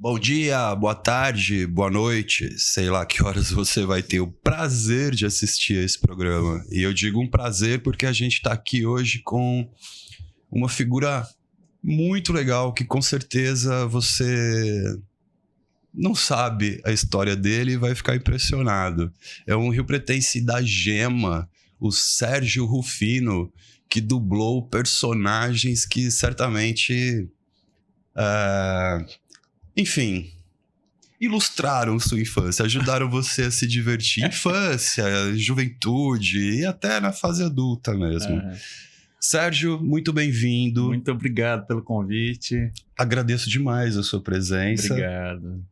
Bom dia, boa tarde, boa noite, sei lá que horas você vai ter o prazer de assistir a esse programa. E eu digo um prazer porque a gente está aqui hoje com uma figura muito legal que com certeza você não sabe a história dele e vai ficar impressionado. É um riopretense da Gema, o Sérgio Rufino, que dublou personagens que certamente... enfim, ilustraram sua infância, ajudaram você a se divertir. Infância, juventude e até na fase adulta mesmo. Sérgio, muito bem-vindo. Muito obrigado pelo convite. Agradeço demais a sua presença. Obrigado.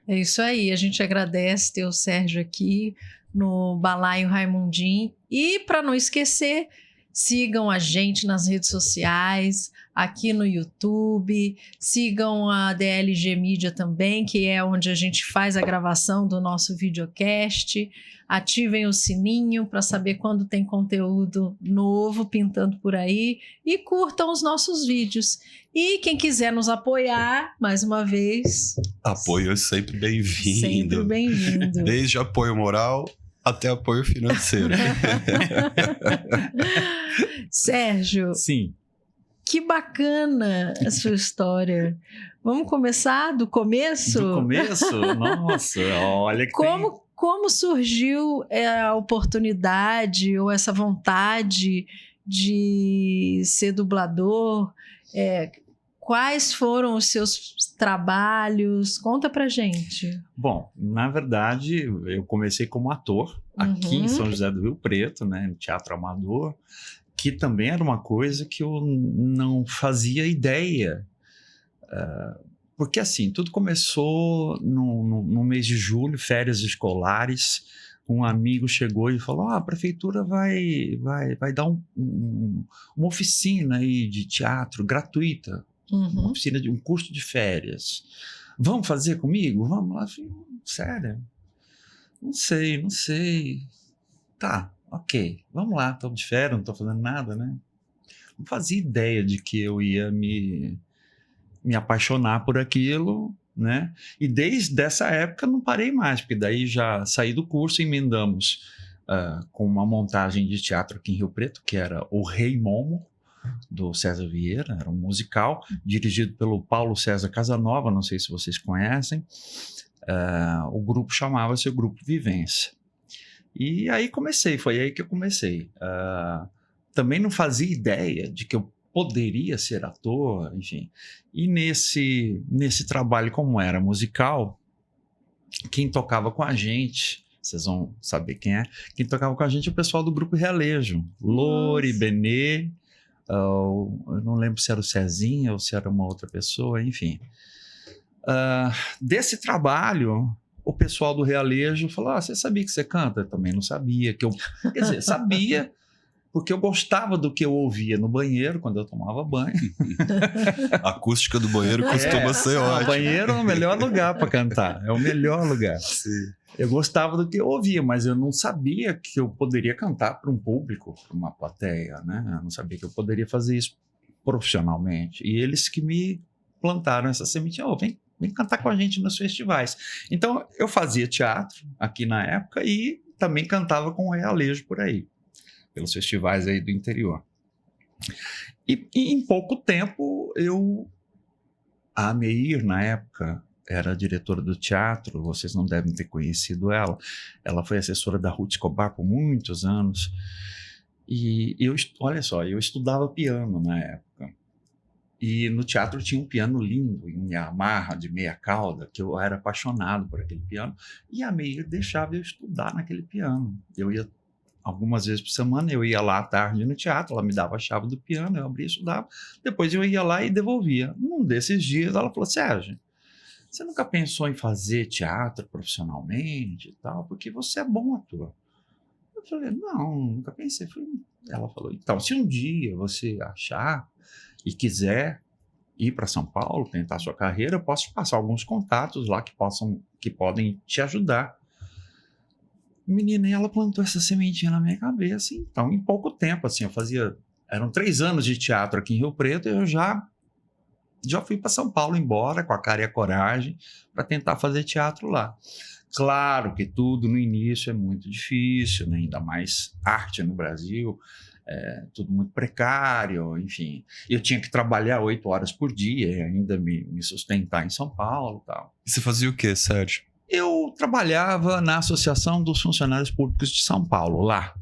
É isso aí, a gente agradece ter o Sérgio aqui no Balaio Raimundim. E para não esquecer, sigam a gente nas redes sociais, aqui no YouTube, sigam a DLG Mídia também, que é onde a gente faz a gravação do nosso videocast. Ativem o sininho para saber quando tem conteúdo novo pintando por aí e curtam os nossos vídeos. E quem quiser nos apoiar, mais uma vez... Apoio é sempre bem-vindo. Sempre bem-vindo. Desde apoio moral até apoio financeiro. Sérgio. Sim. Que bacana a sua história. Vamos começar do começo? Do começo? Nossa, olha que Como surgiu a oportunidade ou essa vontade de ser dublador? Quais foram os seus trabalhos? Conta pra gente. Bom, na verdade, eu comecei como ator aqui em São José do Rio Preto, né, no Teatro Amador, que também era uma coisa que eu não fazia ideia. Porque assim, tudo começou no mês de julho, férias escolares. Um amigo chegou e falou: a prefeitura vai dar uma oficina aí de teatro gratuita, uma oficina de um curso de férias. Vamos fazer comigo? Vamos lá. Eu falei: sério? Não sei. Tá, ok, vamos lá, estou de férias, não estou fazendo nada, né? Não fazia ideia de que eu ia me apaixonar por aquilo, né? E desde essa época não parei mais, porque daí já saí do curso e emendamos com uma montagem de teatro aqui em Rio Preto, que era O Rei Momo, do César Vieira, era um musical dirigido pelo Paulo César Casanova, não sei se vocês conhecem. O grupo chamava-se o Grupo Vivência. E aí foi aí que eu comecei. Também não fazia ideia de que eu poderia ser ator, enfim. E nesse trabalho, como era musical, quem tocava com a gente, vocês vão saber quem tocava com a gente é o pessoal do Grupo Realejo. Lori, Benê, eu não lembro se era o Cezinha ou se era uma outra pessoa, enfim. Desse trabalho, o pessoal do Realejo falou: você sabia que você canta? Eu também não sabia. Quer dizer, sabia, porque eu gostava do que eu ouvia no banheiro, quando eu tomava banho. A acústica do banheiro costuma ser ótima. O banheiro é o melhor lugar para cantar, é o melhor lugar. Sim. Eu gostava do que eu ouvia, mas eu não sabia que eu poderia cantar para um público, para uma plateia, né? Eu não sabia que eu poderia fazer isso profissionalmente. E eles que me plantaram essa sementinha: vem cantar com a gente nos festivais. Então, eu fazia teatro aqui na época e também cantava com o Realejo por aí, pelos festivais aí do interior. E em pouco tempo, a Meir, na época, era a diretora do teatro, vocês não devem ter conhecido ela. Ela foi assessora da Ruth Escobar por muitos anos. E olha só, eu estudava piano na época. E no teatro tinha um piano lindo, em Yamaha, de meia cauda, que eu era apaixonado por aquele piano. E a Meir deixava eu estudar naquele piano. Eu ia algumas vezes por semana, eu ia lá à tarde no teatro, ela me dava a chave do piano, eu abria e estudava. Depois eu ia lá e devolvia. Num desses dias ela falou: Sérgio, você nunca pensou em fazer teatro profissionalmente e tal? Porque você é bom ator. Eu falei: não, nunca pensei. Ela falou: então, se um dia você achar e quiser ir para São Paulo, tentar sua carreira, eu posso te passar alguns contatos lá que podem te ajudar. Menina, e ela plantou essa sementinha na minha cabeça. Então, em pouco tempo, assim, eram 3 anos de teatro aqui em Rio Preto, e eu já já fui para São Paulo embora com a cara e a coragem para tentar fazer teatro lá. Claro que tudo no início é muito difícil, né? Ainda mais arte no Brasil, tudo muito precário, enfim. Eu tinha que trabalhar 8 horas por dia e ainda me sustentar em São Paulo e tal. E você fazia o quê, Sérgio? Eu trabalhava na Associação dos Funcionários Públicos de São Paulo, lá,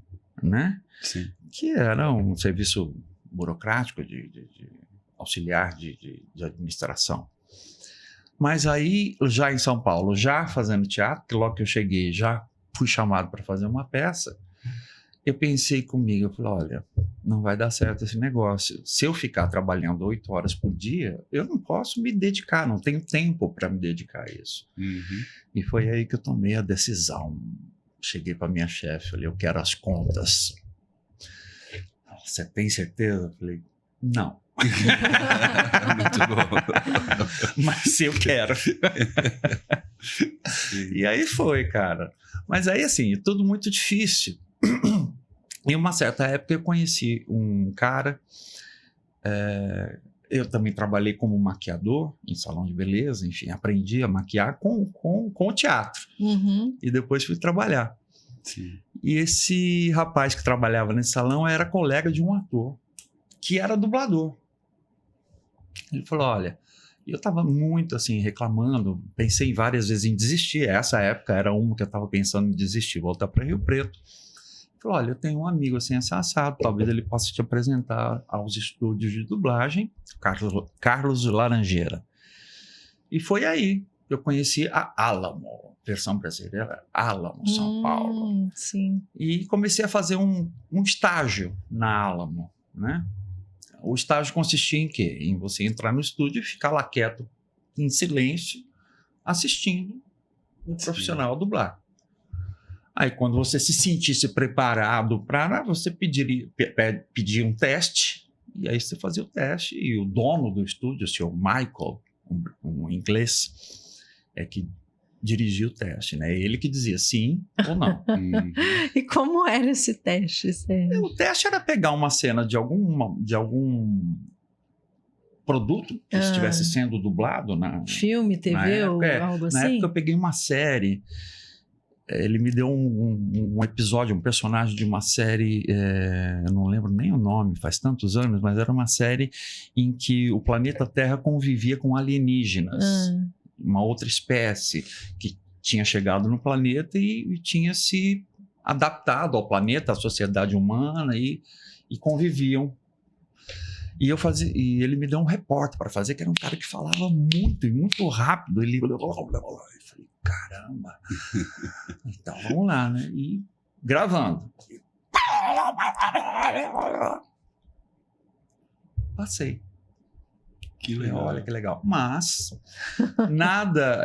né? Sim. Que era um serviço burocrático de auxiliar de administração. Mas aí, já em São Paulo, já fazendo teatro, que logo que eu cheguei, já fui chamado para fazer uma peça, eu pensei comigo, eu falei, olha, não vai dar certo esse negócio. Se eu ficar trabalhando 8 horas por dia, eu não posso me dedicar, não tenho tempo para me dedicar a isso. Uhum. E foi aí que eu tomei a decisão. Cheguei para minha chefe, falei, eu quero as contas. Você tem certeza? Eu falei, não. Muito bom. Mas eu quero. E aí foi, cara. Mas aí, assim, tudo muito difícil. Em uma certa época eu conheci um cara, eu também trabalhei como maquiador em salão de beleza, enfim, aprendi a maquiar com o teatro. Uhum. E depois fui trabalhar. Sim. E esse rapaz que trabalhava nesse salão era colega de um ator, que era dublador. Ele falou, olha, eu estava muito assim, reclamando, pensei várias vezes em desistir. Essa época era uma que eu estava pensando em desistir, voltar para Rio Preto. Ele falou, olha, eu tenho um amigo assim, assado, talvez ele possa te apresentar aos estúdios de dublagem, Carlos Laranjeira. E foi aí que eu conheci a Alamo, versão brasileira, Alamo, São Paulo. Sim. E comecei a fazer um estágio na Alamo, né? O estágio consistia em quê? Em você entrar no estúdio e ficar lá quieto, em silêncio, assistindo o profissional dublar. Aí, quando você se sentisse preparado para, você pedia um teste, e aí você fazia o teste, e o dono do estúdio, o senhor Michael, um inglês, é que dirigia o teste, né? Ele que dizia sim ou não. E como era esse teste, Sérgio? O teste era pegar uma cena de algum produto que estivesse sendo dublado na filme, TV na época, ou algo assim? Na época eu peguei uma série. Ele me deu um episódio, um personagem de uma série, eu não lembro nem o nome, faz tantos anos, mas era uma série em que o planeta Terra convivia com alienígenas. Uma outra espécie que tinha chegado no planeta e tinha se adaptado ao planeta, à sociedade humana e conviviam. E ele me deu um repórter para fazer, que era um cara que falava muito e muito rápido. Eu falei, caramba. Então vamos lá, né? E gravando. Passei. Que legal. Olha que legal. Mas nada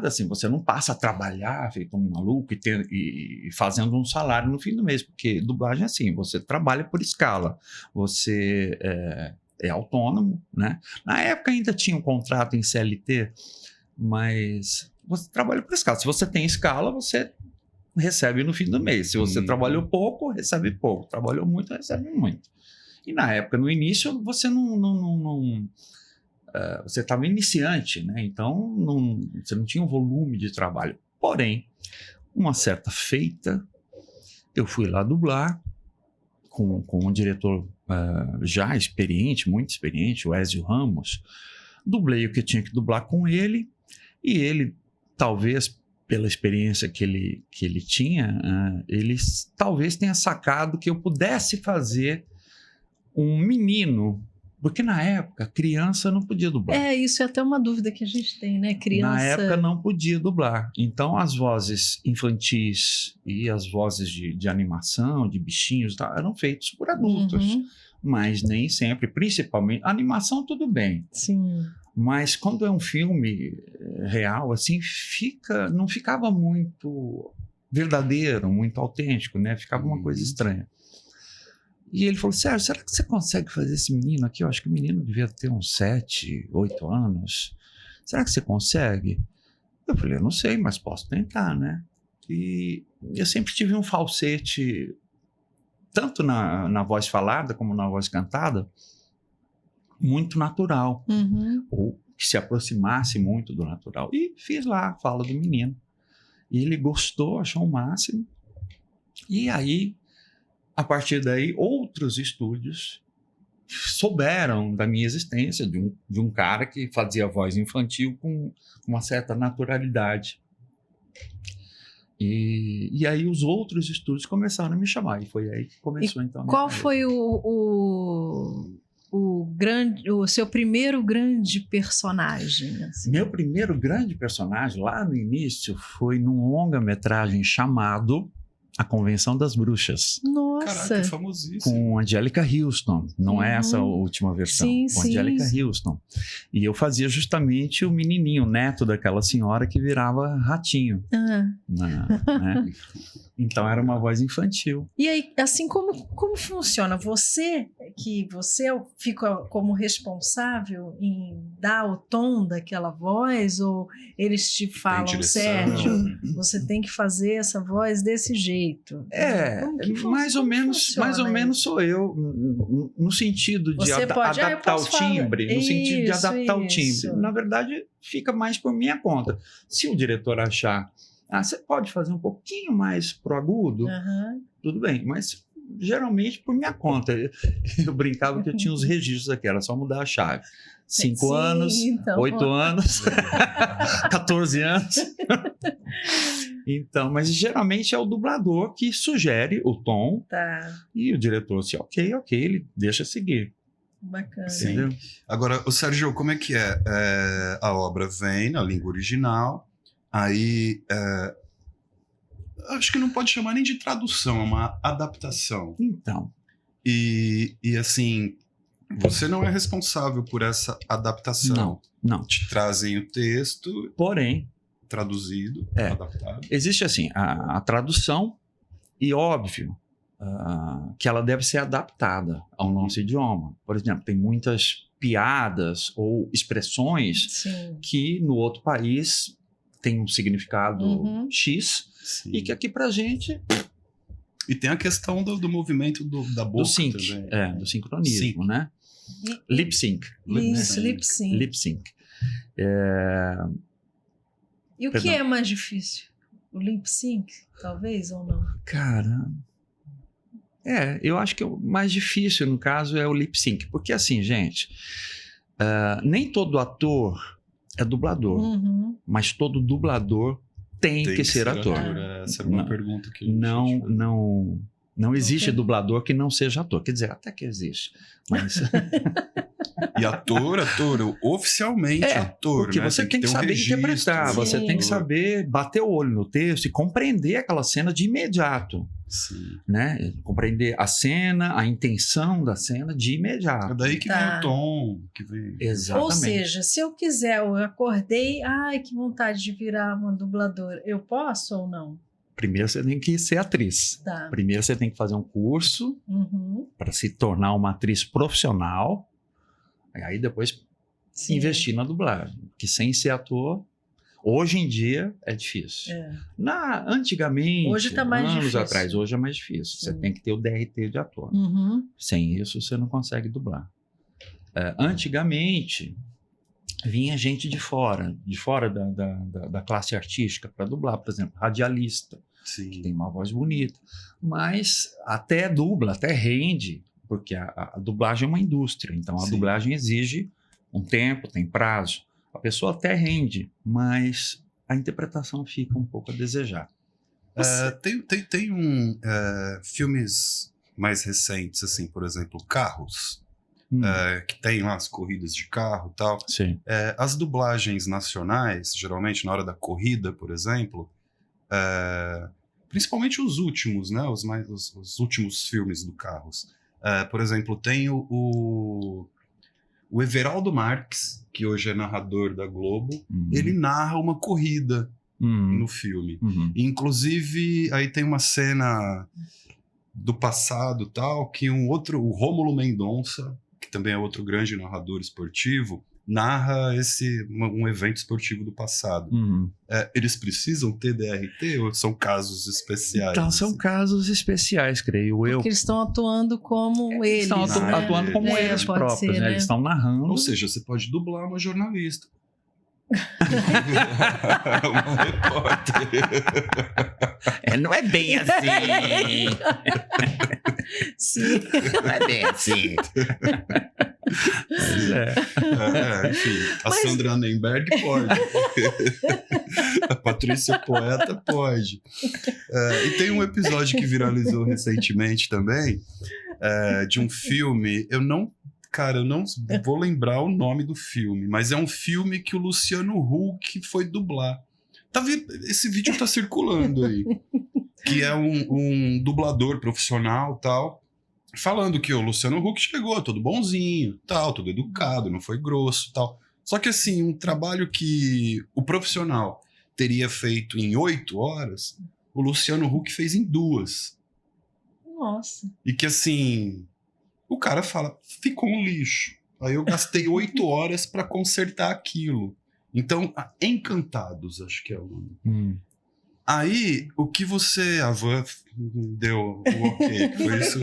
assim, você não passa a trabalhar feito um maluco e fazendo um salário no fim do mês, porque dublagem é assim, você trabalha por escala, você é autônomo, né? Na época ainda tinha um contrato em CLT, mas você trabalha por escala. Se você tem escala, você recebe no fim do mês. Se você trabalhou pouco, recebe pouco. Trabalhou muito, recebe muito. E na época, no início, você você estava iniciante, né? Então você não tinha um volume de trabalho. Porém, uma certa feita, eu fui lá dublar com um diretor já experiente, muito experiente, o Ezio Ramos. Dublei o que eu tinha que dublar com ele, e ele, talvez pela experiência que ele tinha, ele talvez tenha sacado que eu pudesse fazer um menino, porque na época criança não podia dublar. Isso é até uma dúvida que a gente tem, né? Criança... Na época não podia dublar. Então as vozes infantis e as vozes de animação, de bichinhos, eram feitas por adultos. Mas nem sempre, principalmente, animação tudo bem. Sim. Mas quando é um filme real, assim, não ficava muito verdadeiro, muito autêntico, né? Ficava uma coisa estranha. E ele falou, Sérgio, será que você consegue fazer esse menino aqui? Eu acho que o menino devia ter uns 7, 8 anos. Será que você consegue? Eu falei, eu não sei, mas posso tentar, né? E eu sempre tive um falsete, tanto na voz falada como na voz cantada. muito natural, Uhum. ou que se aproximasse muito do natural. E fiz lá a fala do menino. E ele gostou, achou o máximo. E aí, a partir daí, outros estúdios souberam da minha existência, de um cara que fazia voz infantil com uma certa naturalidade. E aí os outros estúdios começaram a me chamar. E foi aí que começou, então, a minha Qual carreira. foi o seu primeiro grande personagem? Assim? Meu primeiro grande personagem, lá no início, foi num longa-metragem chamado A Convenção das Bruxas, Nossa! Caraca, famosíssimo. com Angélica Houston. Não é essa a última versão. Sim, com Angélica Houston. E eu fazia justamente o menininho, o neto daquela senhora que virava ratinho. Ah. Né? Então era uma voz infantil. E aí, assim, como funciona? Você fica como responsável em dar o tom daquela voz? Ou eles te falam, direção. Sérgio, você tem que fazer essa voz desse jeito? Como que mais ou funciona menos isso? sou eu, no sentido de Você pode, eu adaptar o posso falar. timbre, no sentido de Isso, adaptar o isso. timbre. Na verdade, fica mais por minha conta. Se o diretor achar, você pode fazer um pouquinho mais pro agudo, Aham. tudo bem, mas geralmente por minha conta. Eu brincava que eu tinha os registros aqui, era só mudar a chave. 5 Sim, anos, então. 8 anos, 14 anos. Então, mas geralmente é o dublador que sugere o tom Tá, e o diretor, se ok, ele deixa seguir. bacana. Sim. Entendeu? Agora, o Sérgio, como é que é? A obra vem na língua original, aí acho que não pode chamar nem de tradução, é uma adaptação. Então, E assim, você não é responsável por essa adaptação. não. Te trazem o texto Porém, traduzido, adaptado. existe assim, a tradução e óbvio que ela deve ser adaptada ao nosso idioma. Por exemplo, tem muitas piadas ou expressões Sim. que no outro país tem um significado X Sim. e que aqui pra gente E tem a questão do movimento da boca do sync, também. do sincronismo, né? Lip sync. Isso, Né? lip sync. Lip sync. E o que é mais difícil? O lip sync, talvez, ou não? Cara, eu acho que o mais difícil, no caso, é o lip sync. Porque assim, gente, nem todo ator é dublador, mas todo dublador tem que ser ator. Essa é uma pergunta que a gente Não existe Ok. dublador que não seja ator. Quer dizer, até que existe. Mas E ator, oficialmente ator, porque né? você tem que ter um saber registro, interpretar, Sim. você tem que saber bater o olho no texto e compreender aquela cena de imediato, Sim. né? Compreender a cena, a intenção da cena de É imediato. daí que Tá. vem o tom, que vem... Exatamente. Ou seja, se eu quiser, eu acordei, ai, que vontade de virar uma dubladora, eu posso ou não? Primeiro você tem que ser atriz. Tá. Primeiro você tem que fazer um curso Uhum. para se tornar uma atriz profissional. Aí depois Sim. investir na dublagem. Porque sem ser ator, hoje em dia é difícil. É. Antigamente, Hoje tá mais anos difícil. atrás, hoje é mais difícil. Você Sim. tem que ter o DRT de ator. Uhum. Sem isso, você não consegue dublar. Antigamente, vinha gente de fora da classe artística para dublar. Por exemplo, radialista, que Sim. tem uma voz bonita. Mas até dubla, até rende, porque a dublagem é uma indústria. Então, a Sim. dublagem exige um tempo, tem prazo. A pessoa até rende, mas a interpretação fica um pouco a desejar. Tem filmes mais recentes, assim, por exemplo, Carros, que tem lá as corridas de carro e tal. Sim. As dublagens nacionais, geralmente na hora da corrida, por exemplo, principalmente os últimos, né? Os últimos filmes do Carros. Por exemplo, tem o Everaldo Marques, que hoje é narrador da Globo, ele narra uma corrida no filme. Inclusive, aí tem uma cena do passado tal, que o Rômulo Mendonça, que também é outro grande narrador esportivo, narra um evento esportivo do passado. Eles precisam ter DRT ou são casos especiais? Então, são assim? casos especiais, creio eu. Porque eles estão atuando como eles. Estão atuando como eles pode próprios, ser, né? né? Eles estão narrando. Ou seja, você pode dublar uma jornalista. Uma repórter. Não é bem assim. Sim. Não é bem assim. Mas Enfim, a Sandra Annenberg pode. A Patrícia Poeta pode. E tem um episódio que viralizou recentemente também, de um filme, eu não vou lembrar o nome do filme, mas é um filme que o Luciano Huck foi dublar. Esse vídeo tá circulando aí. Que é um dublador profissional tal, falando que o Luciano Huck chegou todo bonzinho, tal, todo educado, não foi grosso tal. Só que assim, um trabalho que o profissional teria feito em 8 horas, o Luciano Huck fez em 2. Nossa. E que assim... O cara fala, ficou um lixo. Aí eu gastei 8 horas para consertar aquilo. Então, Encantados, acho que é o nome. Aí, o que você... A Van deu o ok. Foi isso.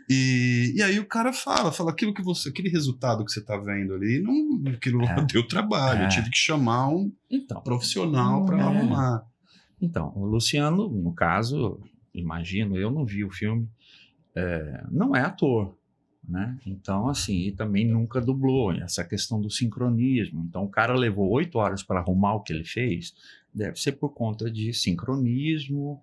E aí o cara fala aquilo aquele resultado que você tá vendo ali, aquilo lá deu trabalho. Eu tive que chamar um profissional para arrumar. Então, o Luciano, no caso, imagino, eu não vi o filme, não é ator, né? Então, assim, e também nunca dublou, essa questão do sincronismo. Então, o cara levou 8 horas para arrumar o que ele fez, deve ser por conta de sincronismo,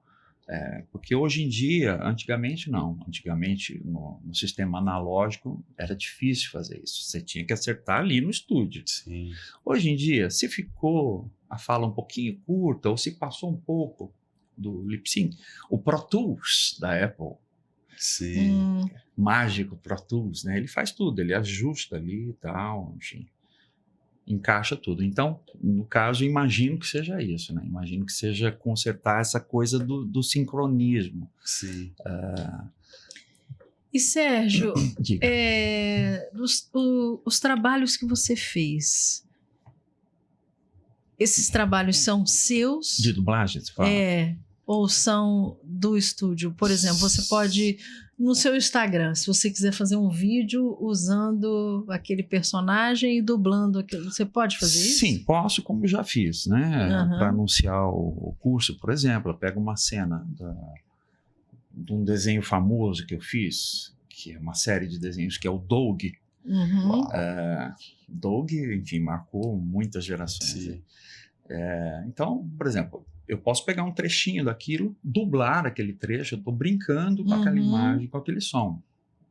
porque hoje em dia, antigamente não, antigamente no sistema analógico era difícil fazer isso, você tinha que acertar ali no estúdio. Sim. Hoje em dia, se ficou a fala um pouquinho curta, ou se passou um pouco do lip sync, o Pro Tools da Apple, sim, mágico Pro Tools, né? Ele faz tudo, ele ajusta ali e tal, enfim, encaixa tudo. Então, no caso, imagino que seja isso, né? Imagino que seja consertar essa coisa do sincronismo. Sim. E Sérgio, Diga. os trabalhos que você fez, esses trabalhos são seus? De dublagem, você fala? Ou são do estúdio? Por exemplo, você pode, no seu Instagram, se você quiser fazer um vídeo usando aquele personagem e dublando aquilo, você pode fazer isso? Sim, posso, como já fiz, né? Para anunciar o curso, por exemplo, eu pego uma cena de um desenho famoso que eu fiz, que é uma série de desenhos, que é o Doug. Doug, enfim, marcou muitas gerações. Então, por exemplo, eu posso pegar um trechinho daquilo, dublar aquele trecho, eu estou brincando com aquela imagem, com aquele som,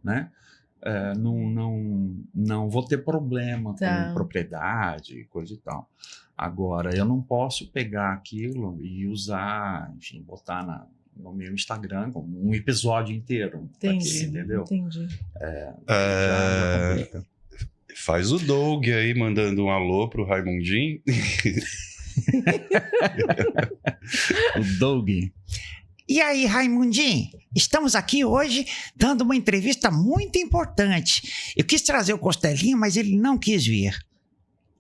né? Não vou ter problema com propriedade, coisa e tal. Agora, eu não posso pegar aquilo e usar, enfim, botar no meu Instagram como um episódio inteiro. Entendi, entendeu? Entendi. Faz o Doug aí, mandando um alô pro Raimundinho. O Doug. E aí, Raimundinho? Estamos aqui hoje dando uma entrevista muito importante. Eu quis trazer o Costelinha, mas ele não quis vir.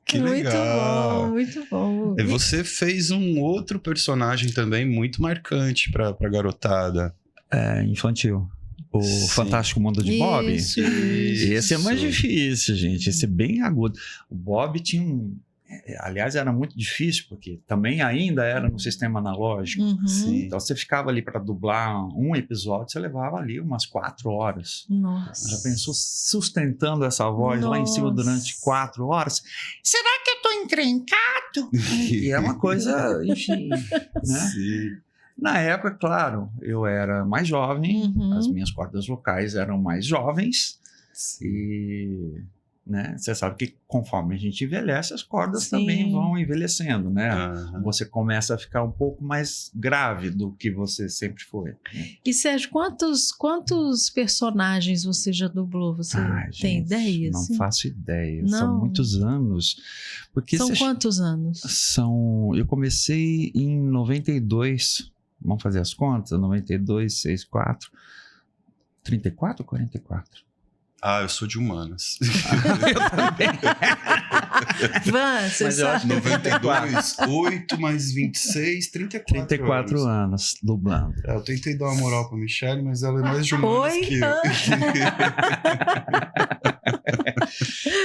Que legal. Muito bom. E você fez um outro personagem também muito marcante pra garotada. Infantil. O Sim. Fantástico Mundo de Bob. Isso. Esse é mais difícil, gente. Esse é bem agudo. O Bob tinha aliás, era muito difícil, porque também ainda era no sistema analógico. Sim. Então, você ficava ali para dublar um episódio, você levava ali umas 4 horas. Nossa. Já pensou sustentando essa voz lá em cima durante 4 horas? Será que eu tô encrencado? E é uma coisa, enfim, né? Sim. Na época, claro, eu era mais jovem, as minhas cordas vocais eram mais jovens, e... né? Você sabe que conforme a gente envelhece, as cordas também vão envelhecendo, né? Você começa a ficar um pouco mais grave do que você sempre foi. Né? E Sérgio, quantos personagens você já dublou? Você tem ideia? Não assim? faço ideia. Não. São muitos anos. Porque São quantos anos? Eu comecei em 92, vamos fazer as contas? 92, 64, 34 ou 44? Ah, eu sou de humanas. Van, você Mas eu acho sabe? 92, 8 mais 26, 34 anos dublando. Eu tentei dar uma moral pra Michelle, mas ela é mais de humanas Oi? que eu.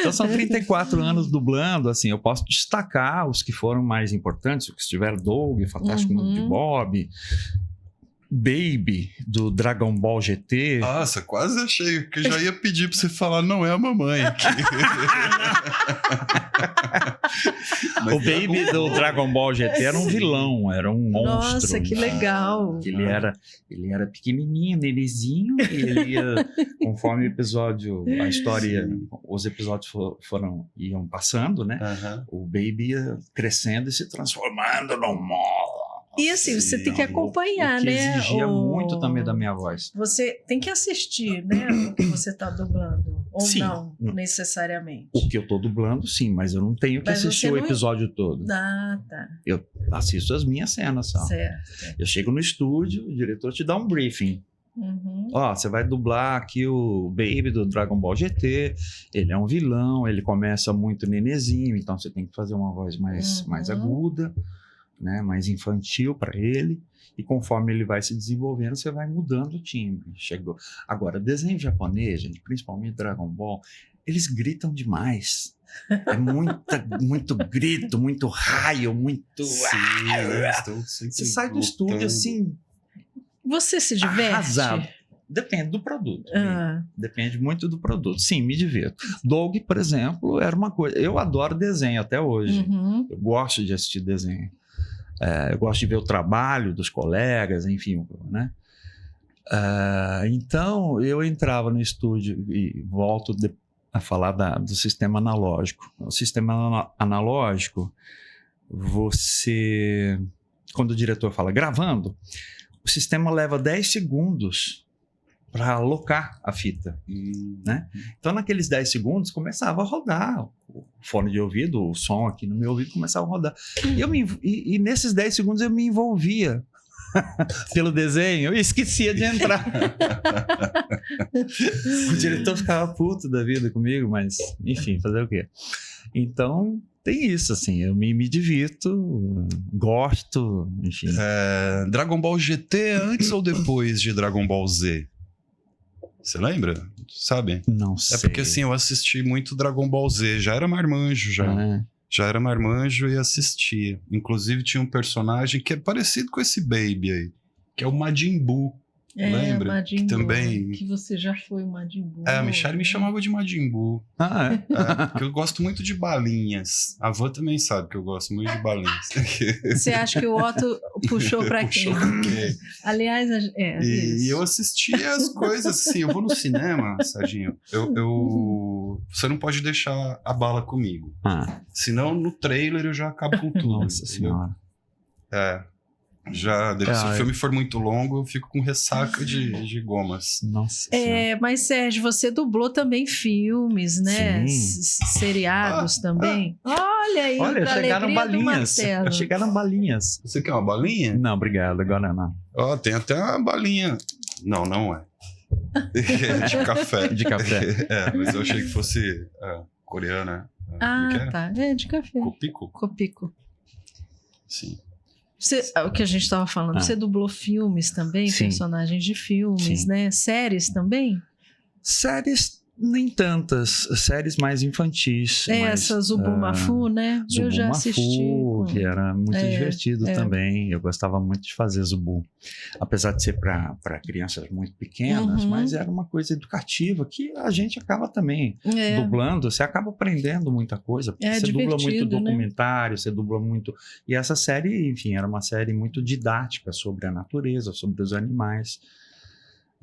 Então são 34 anos dublando, assim, eu posso destacar os que foram mais importantes, o que estiver Doug, Fantástico Mundo de Bob, Baby, do Dragon Ball GT. Nossa, quase achei que eu já ia pedir pra você falar, não é a mamãe aqui. O Baby do Dragon Ball GT era um vilão, era um monstro. Nossa, que legal. Ele era pequenininho, nenezinho, e ele ia, conforme o episódio, a história, os episódios iam passando, né? Aham. O Baby ia crescendo e se transformando num monstro. E assim, você tem que acompanhar, o que né? exigia muito também da minha voz. Você tem que assistir, né? O que você está dublando. Ou Sim. não, necessariamente. O que eu tô dublando, sim, mas eu não tenho que Mas assistir você o não- episódio todo. Ah, tá. Eu assisto as minhas cenas só. Certo. Eu chego no estúdio, o diretor te dá um briefing. Uhum. Ó, você vai dublar aqui o Baby do Dragon Ball GT. Ele é um vilão, ele começa muito nenezinho, então você tem que fazer uma voz mais aguda, né, mais infantil para ele. E conforme ele vai se desenvolvendo, você vai mudando o timbre. Chegou. Agora, desenho japonês, gente, principalmente Dragon Ball, eles gritam demais. É muito grito, muito raio, muito. Você sai do estúdio assim, Você se diverte? arrasado. Depende do produto. Ah, Depende muito do produto. Sim, me divirto. Doug, por exemplo, era uma coisa. Eu adoro desenho até hoje. uhum. Eu gosto de assistir desenho. Eu gosto de ver o trabalho dos colegas, enfim, né? Então, eu entrava no estúdio e volto a falar do sistema analógico. O sistema analógico, você... Quando o diretor fala gravando, o sistema leva 10 segundos para alocar a fita, né? Então, naqueles 10 segundos, começava a rodar o fone de ouvido, o som aqui no meu ouvido começava a rodar. E nesses 10 segundos eu me envolvia pelo desenho, eu esquecia de entrar. O diretor ficava puto da vida comigo, mas, enfim, fazer o quê? Então, tem isso, assim, eu me divirto, gosto, enfim. Dragon Ball GT é antes ou depois de Dragon Ball Z? Você lembra? Sabe? Não sei. É porque assim, eu assisti muito Dragon Ball Z, já era marmanjo já. É. Já era marmanjo e assistia. Inclusive tinha um personagem que é parecido com esse Baby aí, que é o Majin Buu. Lembra? Majin Que Buu, também- que você já foi o Majin Buu. A Michelle me chamava de Majin Buu. Porque eu gosto muito de balinhas. A Van também sabe que eu gosto muito de balinhas. Você acha que o Otto puxou pra quem? Puxou pra quem? Aliás, E isso. eu assistia as coisas assim. Eu vou no cinema, Serginho. Você não pode deixar a bala comigo. Senão no trailer eu já acabo com tudo. Nossa entendeu? senhora. Se o filme for muito longo, eu fico com ressaca de gomas. Nossa senhora. Mas, Sérgio, você dublou também filmes, né? Sim. Seriados também. Olha aí, Olha, da chegaram alegria do balinhas. Marcelo. Chegaram balinhas. Você quer uma balinha? Não, obrigado, agora não. Ó, tem até uma balinha. Não é. É de café. De café. Mas eu achei que fosse coreana. Como que é? Tá. É, de café. Copico? Copico. Sim. O que a gente estava falando, você dublou filmes também, Sim. personagens de filmes, Sim. né? Séries também? Séries, nem tantas. Séries mais infantis. Essa Zubumafu, né? Eu já assisti. Zubumafu, que era muito divertido é. também. Eu gostava muito de fazer Zubu. Apesar de ser para crianças muito pequenas, Uhum. mas era uma coisa educativa que a gente acaba também dublando. Você acaba aprendendo muita coisa. Porque você dubla muito divertido, né? documentário, você dubla muito... E essa série, enfim, era uma série muito didática sobre a natureza, sobre os animais.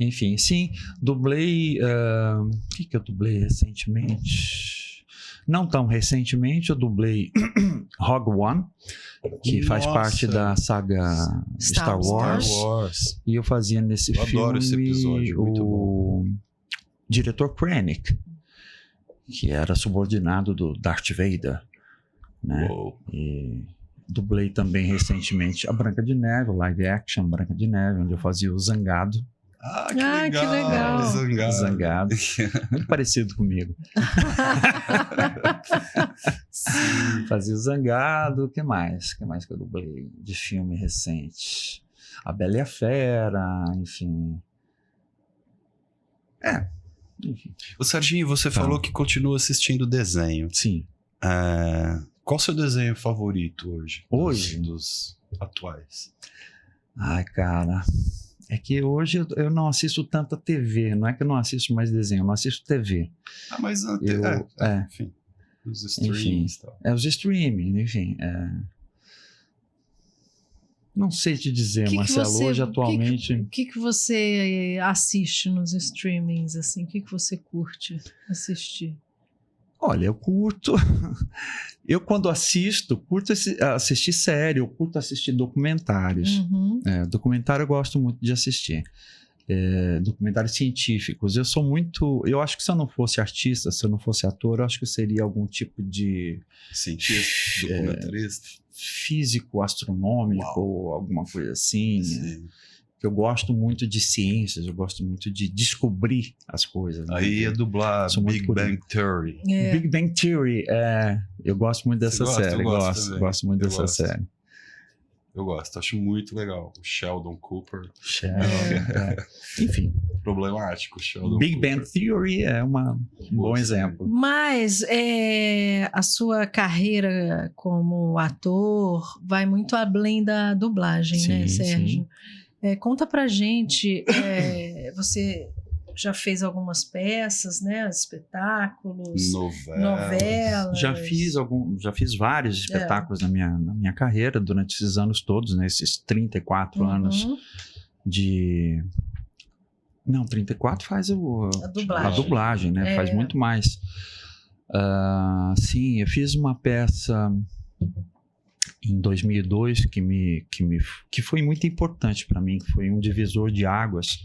Enfim, sim, dublei... O que eu dublei recentemente? Não tão recentemente, eu dublei Rogue One, que faz Nossa. parte da saga Star Wars. Star Wars. E eu fazia nesse Eu filme adoro esse episódio, muito o diretor Krennic, que era subordinado do Darth Vader, né? Uou. E dublei também recentemente a Branca de Neve, o live action Branca de Neve, onde eu fazia o Zangado. Ah, que Ah, que legal. legal. Zangado. Zangado. Muito parecido comigo. Fazia o Zangado. O que mais? O que mais que eu dublei de filme recente? A Bela e a Fera, enfim. Enfim. O Serginho, você falou que continua assistindo desenho. Sim. Qual o seu desenho favorito hoje? Hoje? Dos atuais. Ai, cara. É que hoje eu não assisto tanta TV. Não é que eu não assisto mais desenho, eu não assisto TV. Ah, mas enfim. Os streams e tal. Os streaming, enfim. Não sei te dizer, Marcelo, hoje atualmente... O que você assiste nos streamings, assim? O que você curte assistir? Olha, eu curto... Eu, quando assisto, curto assistir série, eu curto assistir documentários. Uhum. Documentário eu gosto muito de assistir. Documentários científicos. Eu sou muito... Eu acho que se eu não fosse artista, se eu não fosse ator, eu acho que eu seria algum tipo de... Cientista, documentarista. Físico, astronômico, ou alguma coisa assim. Sim. Eu gosto muito de ciências, eu gosto muito de descobrir as coisas. Né? Aí ia dublar Sou muito Big curioso. Bang Theory. Big Bang Theory, eu gosto muito dessa Você gosta? série. Eu gosto também. Gosto muito Eu dessa gosto. série. Eu gosto, acho muito legal. O Sheldon Cooper. Enfim, Problemático, o Sheldon Big Cooper. Bang Theory é um bom exemplo. Mas a sua carreira como ator vai muito além da dublagem, né, Sim, Sérgio? Conta pra gente, você já fez algumas peças, né, espetáculos, novelas. Já fiz vários espetáculos na minha carreira durante esses anos todos, né? Esses 34 anos de... Não, 34 faz a dublagem, né? Faz muito mais. Sim, eu fiz uma peça em 2002 que foi muito importante para mim, que foi um divisor de águas.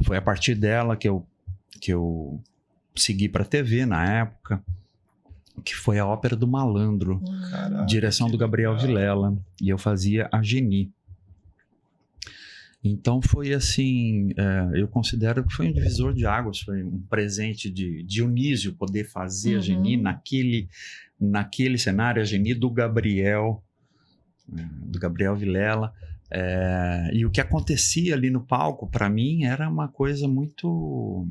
Foi a partir dela que eu segui para a TV na época, que foi a Ópera do Malandro, Caraca, direção do Gabriel Vilela, e eu fazia a Geni. Então foi assim, eu considero que foi um divisor de águas, foi um presente de Dionísio poder fazer a Geni naquele cenário, a Geni do Gabriel Vilela. E o que acontecia ali no palco, para mim, era uma coisa muito...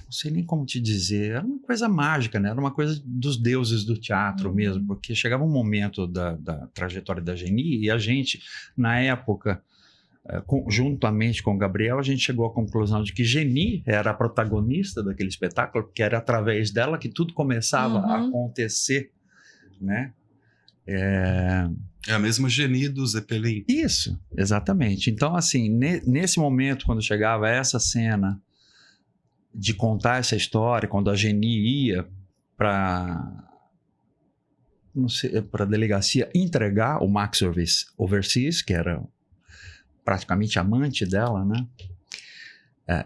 Não sei nem como te dizer, era uma coisa mágica, né? Era uma coisa dos deuses do teatro mesmo, porque chegava um momento da trajetória da Geni e a gente, na época, juntamente com o Gabriel, a gente chegou à conclusão de que Geni era a protagonista daquele espetáculo, porque era através dela que tudo começava a acontecer, né? É a mesma Geni do Zeppelin. Isso, exatamente. Então, assim, nesse momento, quando chegava essa cena de contar essa história, quando a Geni ia para a delegacia entregar o Max Overseas, que era praticamente amante dela, né?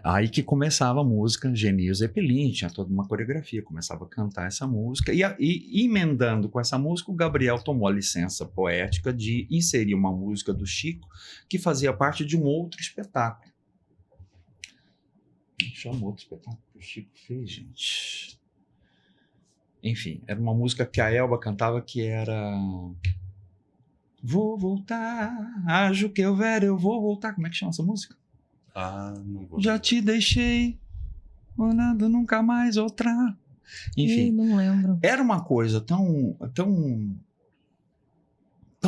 Aí que começava a música Geni e o Zeppelin, tinha toda uma coreografia, começava a cantar essa música, e emendando com essa música, o Gabriel tomou a licença poética de inserir uma música do Chico, que fazia parte de um outro espetáculo. Chama outro espetáculo que o Chico fez, gente. Enfim, era uma música que a Elba cantava que era... Vou voltar, acho que houver, eu vou voltar. Como é que chama essa música? Não vou. Já te deixei, olhando nunca mais outra. Enfim, não lembro. Era uma coisa tão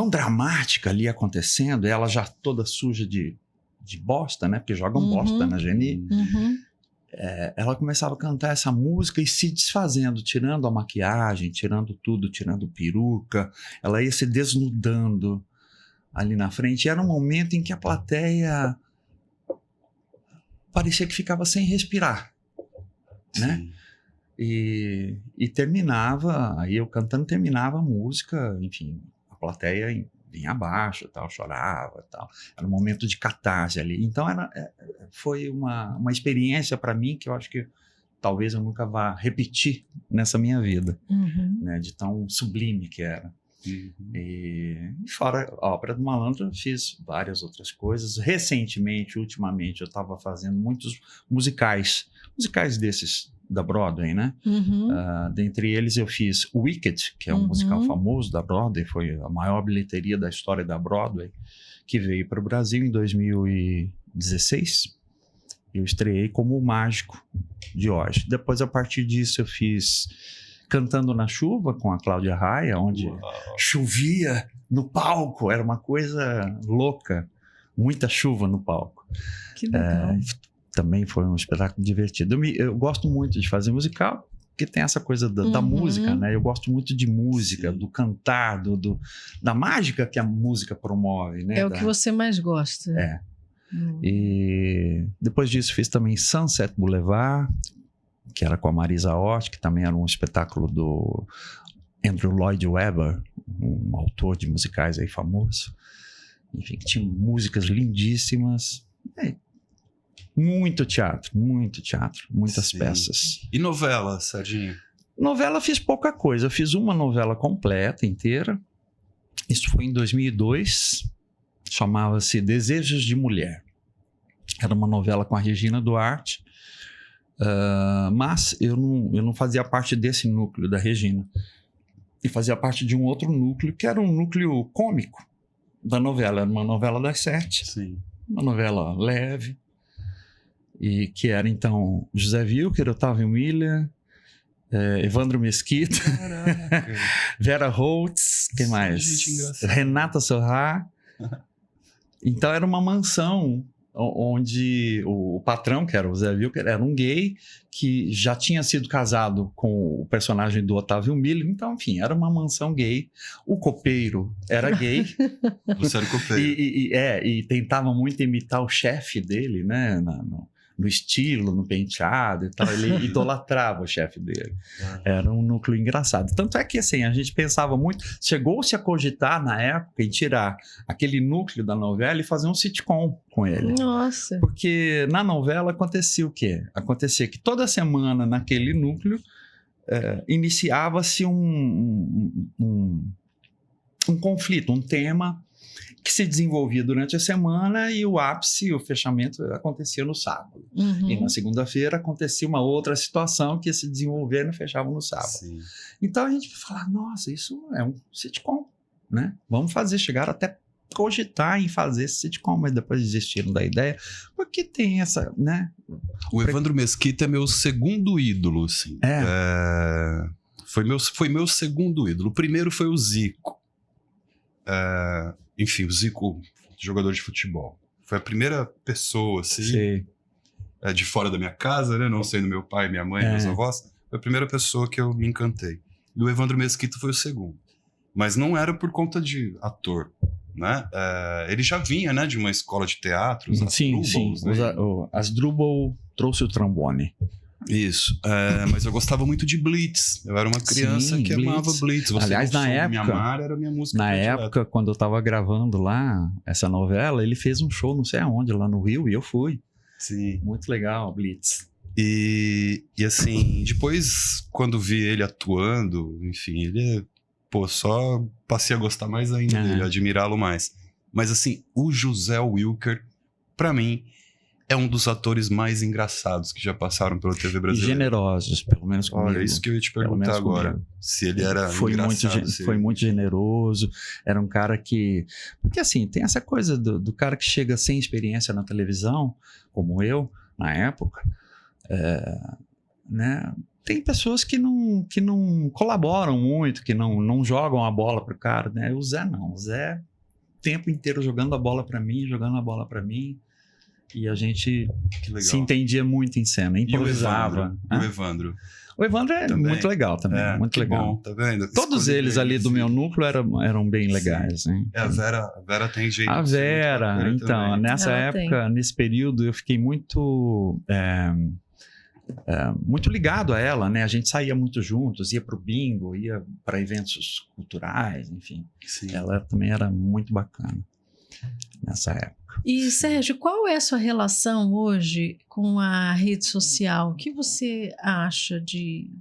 dramática ali acontecendo, ela já toda suja de bosta, né? Porque jogam bosta na Geni. Ela começava a cantar essa música e se desfazendo, tirando a maquiagem, tirando tudo, tirando peruca. Ela ia se desnudando ali na frente. E era um momento em que a plateia parecia que ficava sem respirar, né? E terminava, aí eu cantando, terminava a música, enfim, a plateia vinha abaixo, tal, chorava, tal. Era um momento de catarse ali. Então foi uma experiência para mim que eu acho que talvez eu nunca vá repetir nessa minha vida, né? De tão sublime que era. E fora a Ópera do Malandro, eu fiz várias outras coisas. Recentemente, ultimamente, eu estava fazendo muitos musicais desses da Broadway, né? Dentre eles eu fiz Wicked, que é um musical famoso da Broadway, foi a maior bilheteria da história da Broadway, que veio para o Brasil em 2016. Eu estreiei como o Mágico de Oz. Depois, a partir disso, eu fiz Cantando na Chuva com a Cláudia Raia, onde chovia no palco, era uma coisa louca, muita chuva no palco. Que legal. Também foi um espetáculo divertido. Eu gosto muito de fazer musical, porque tem essa coisa da música, né? Eu gosto muito de música, do cantar, da mágica que a música promove, né? É o que você mais gosta. É. E depois disso fiz também Sunset Boulevard, que era com a Marisa Hort, que também era um espetáculo do Andrew Lloyd Webber, um autor de musicais aí famoso. Enfim, que tinha músicas lindíssimas. Muito teatro, muitas peças. E novela, Serginho? Novela fiz pouca coisa. Eu fiz uma novela completa, inteira. Isso foi em 2002. Chamava-se Desejos de Mulher. Era uma novela com a Regina Duarte. Mas eu não fazia parte desse núcleo da Regina. E fazia parte de um outro núcleo, que era um núcleo cômico da novela. Era uma novela das 7. Sim. Uma novela leve. E que era, então, José Wilker, Otávio Miller, Evandro Mesquita, Vera Holtz, quem mais? Renata Sorrah. Então, era uma mansão onde o patrão, que era o José Wilker, era um gay que já tinha sido casado com o personagem do Otávio Miller. Então, enfim, era uma mansão gay. O copeiro era gay. Você era o copeiro. E tentava muito imitar o chefe dele, né? No estilo, no penteado e tal. Ele idolatrava o chefe dele. Era um núcleo engraçado. Tanto é que, assim, a gente pensava muito... Chegou-se a cogitar, na época, em tirar aquele núcleo da novela e fazer um sitcom com ele. Nossa! Porque na novela acontecia o quê? Acontecia que toda semana, naquele núcleo, iniciava-se um conflito, um tema que se desenvolvia durante a semana e o ápice, o fechamento acontecia no sábado. E na segunda-feira acontecia uma outra situação que ia se desenvolver e fechava no sábado. Sim. Então a gente falava, nossa, isso é um sitcom, né? Vamos fazer, chegaram até cogitar em fazer esse sitcom, mas depois desistiram da ideia, porque tem essa, né? O Evandro Mesquita é meu segundo ídolo, assim. Foi meu segundo ídolo. O primeiro foi o Zico. Enfim, o Zico, jogador de futebol. Foi a primeira pessoa, assim, de fora da minha casa, né? Não sendo meu pai, minha mãe, meus avós. Foi a primeira pessoa que eu me encantei. E o Evandro Mesquita foi o segundo. Mas não era por conta de ator, né? Ele já vinha, né, de uma escola de teatro. Sim. Né? Asdrubal trouxe o trombone. Isso, mas eu gostava muito de Blitz. Eu era uma criança que amava Blitz. Aliás, na época, Me Amar era a minha música. Na época, quando eu estava gravando lá essa novela, ele fez um show não sei aonde, lá no Rio, e eu fui. Sim. Muito legal, Blitz. E assim, depois, quando vi ele atuando, enfim, só passei a gostar mais ainda dele, admirá-lo mais. Mas assim, o José Wilker, pra mim, é um dos atores mais engraçados que já passaram pela TV brasileira. E generosos, pelo menos comigo. Olha, isso que eu ia te perguntar agora. Comigo. Se ele era engraçado. Foi muito generoso. Era um cara que... Porque assim, tem essa coisa do cara que chega sem experiência na televisão, como eu, na época. Né? Tem pessoas que não colaboram muito, que não jogam a bola pro cara. Né? O Zé não. O Zé, o tempo inteiro jogando a bola para mim. E a gente se entendia muito em cena, improvisava. E o Evandro? O Evandro é também. Muito legal também, muito legal. Bom, tá vendo? Todos eles ali do meu núcleo eram bem legais. Hein? A Vera tem jeito. A Vera, então, também. Nessa época, nesse período, eu fiquei muito ligado a ela, né? A gente saía muito juntos, ia pro bingo, ia para eventos culturais, enfim. Sim. Ela também era muito bacana. nessa época. E, Sérgio, qual é a sua relação hoje com a rede social? O que você acha de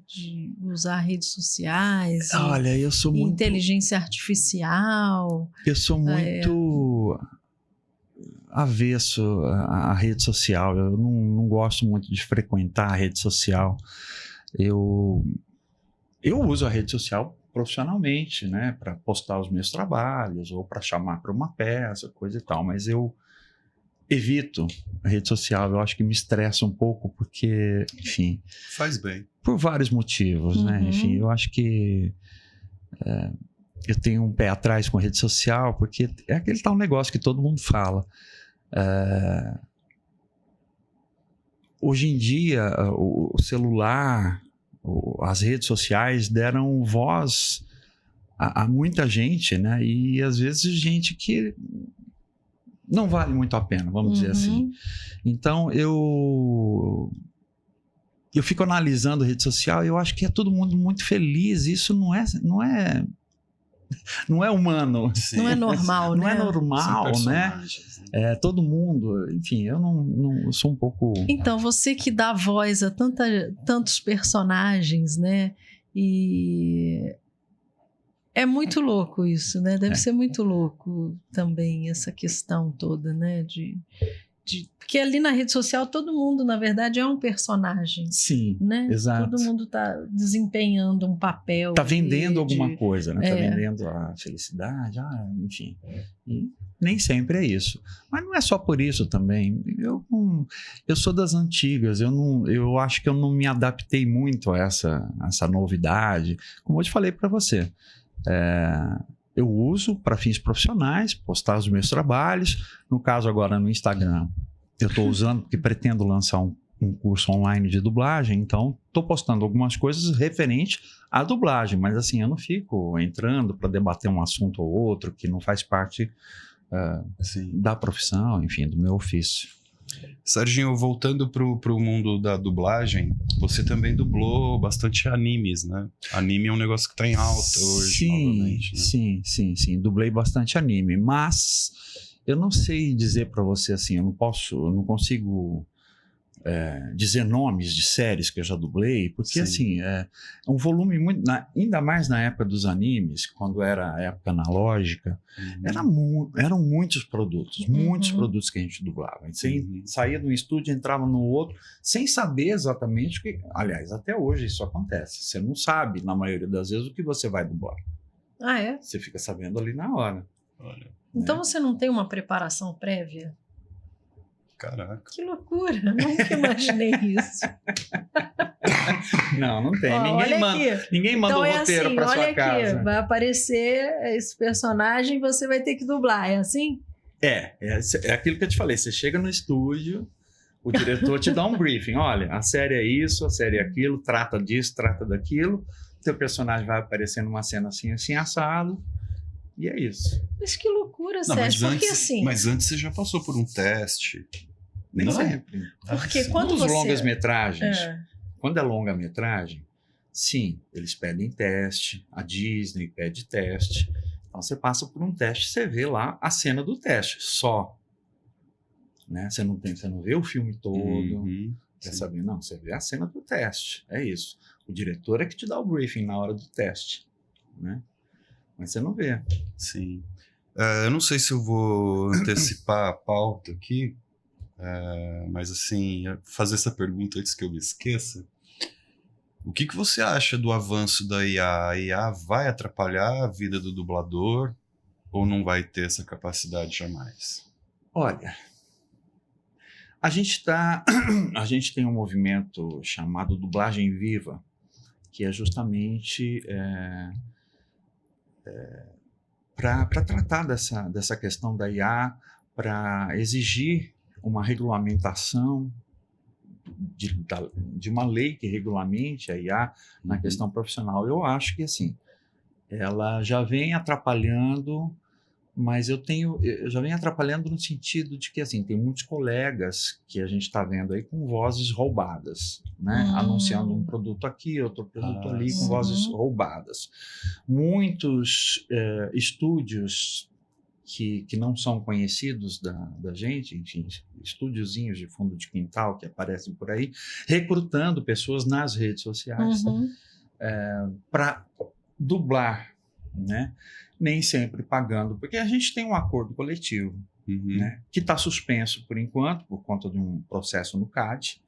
usar redes sociais? Olha, eu sou muito... Inteligência artificial? Eu sou muito avesso à rede social. Eu não gosto muito de frequentar a rede social. Eu uso a rede social profissionalmente, né, para postar os meus trabalhos ou para chamar para uma peça, coisa e tal, mas eu evito a rede social. Eu acho que me estressa um pouco porque, enfim... Faz bem. Por vários motivos, né? Enfim, eu acho que eu tenho um pé atrás com a rede social porque é aquele tal negócio que todo mundo fala. Hoje em dia, o celular, as redes sociais deram voz a muita gente, né? E às vezes gente que não vale muito a pena, vamos dizer assim. Então, eu fico analisando a rede social e eu acho que é todo mundo muito feliz. Isso não é humano. Sim. Não é normal, não né? é normal, né? Todo mundo, enfim, eu eu sou um pouco... Então, você que dá voz a tantos personagens, né? E é muito louco isso, né? Deve ser muito louco também essa questão toda, né? Porque ali na rede social todo mundo, na verdade, é um personagem. Sim, né? exato. Todo mundo está desempenhando um papel. Está vendendo alguma coisa, né? Está É. vendendo a felicidade, enfim. E nem sempre é isso. Mas não é só por isso também. Eu sou das antigas, eu acho que eu não me adaptei muito a essa novidade. Como eu te falei para você, eu uso para fins profissionais, postar os meus trabalhos. No caso agora no Instagram, eu estou usando porque pretendo lançar um curso online de dublagem, então estou postando algumas coisas referente à dublagem, mas assim, eu não fico entrando para debater um assunto ou outro que não faz parte da profissão, enfim, do meu ofício. Serginho, voltando pro mundo da dublagem, você também dublou bastante animes, né? Anime é um negócio que tá em alta hoje, novamente, né? Sim. Dublei bastante anime, mas eu não sei dizer para você assim, eu não consigo dizer nomes de séries que eu já dublei, porque Sim. assim, é um volume muito, ainda mais na época dos animes, quando era a época analógica, eram muitos produtos que a gente dublava. A gente saía de um estúdio, entrava no outro, sem saber exatamente o que... Aliás, até hoje isso acontece. Você não sabe, na maioria das vezes, o que você vai dublar. Ah, é? Você fica sabendo ali na hora. Olha, Então você não tem uma preparação prévia? caraca. Que loucura, nunca imaginei isso. Não tem. Olha Ninguém manda então o roteiro assim, para sua olha casa. aqui, vai aparecer esse personagem e você vai ter que dublar, é assim? É aquilo que eu te falei. Você chega no estúdio, o diretor te dá um briefing. Olha, a série é isso, a série é aquilo, trata disso, trata daquilo. Teu personagem vai aparecer numa cena assim, assim, assado. E é isso. Mas que loucura, Não, mas Sérgio, porque antes, assim... mas antes você já passou por um teste. Nem Não? sempre. Porque sim. quando Nos você... longas-metragens, quando é longa-metragem, sim, eles pedem teste, a Disney pede teste. Então você passa por um teste, você vê lá a cena do teste, só. Né? Você não vê o filme todo, quer Sim. saber? Não, você vê a cena do teste, é isso. O diretor é que te dá o briefing na hora do teste, né? Mas você não vê. Sim. Eu não sei se eu vou antecipar a pauta aqui, mas assim, fazer essa pergunta antes que eu me esqueça. O que você acha do avanço da IA? A IA vai atrapalhar a vida do dublador ou não vai ter essa capacidade jamais? Olha, a gente tem um movimento chamado Dublagem Viva, que é justamente para tratar dessa questão da IA, para exigir uma regulamentação de uma lei que regulamente a IA na questão profissional. Eu acho que assim, ela já vem atrapalhando, mas eu já vem atrapalhando no sentido de que assim, tem muitos colegas que a gente está vendo aí com vozes roubadas, né? Anunciando um produto aqui, outro produto ali, com vozes roubadas. Muitos estúdios que não são conhecidos da gente, enfim, estúdiozinhos de fundo de quintal que aparecem por aí, recrutando pessoas nas redes sociais para dublar, né? Nem sempre pagando, porque a gente tem um acordo coletivo, né? Que está suspenso por enquanto, por conta de um processo no CAD,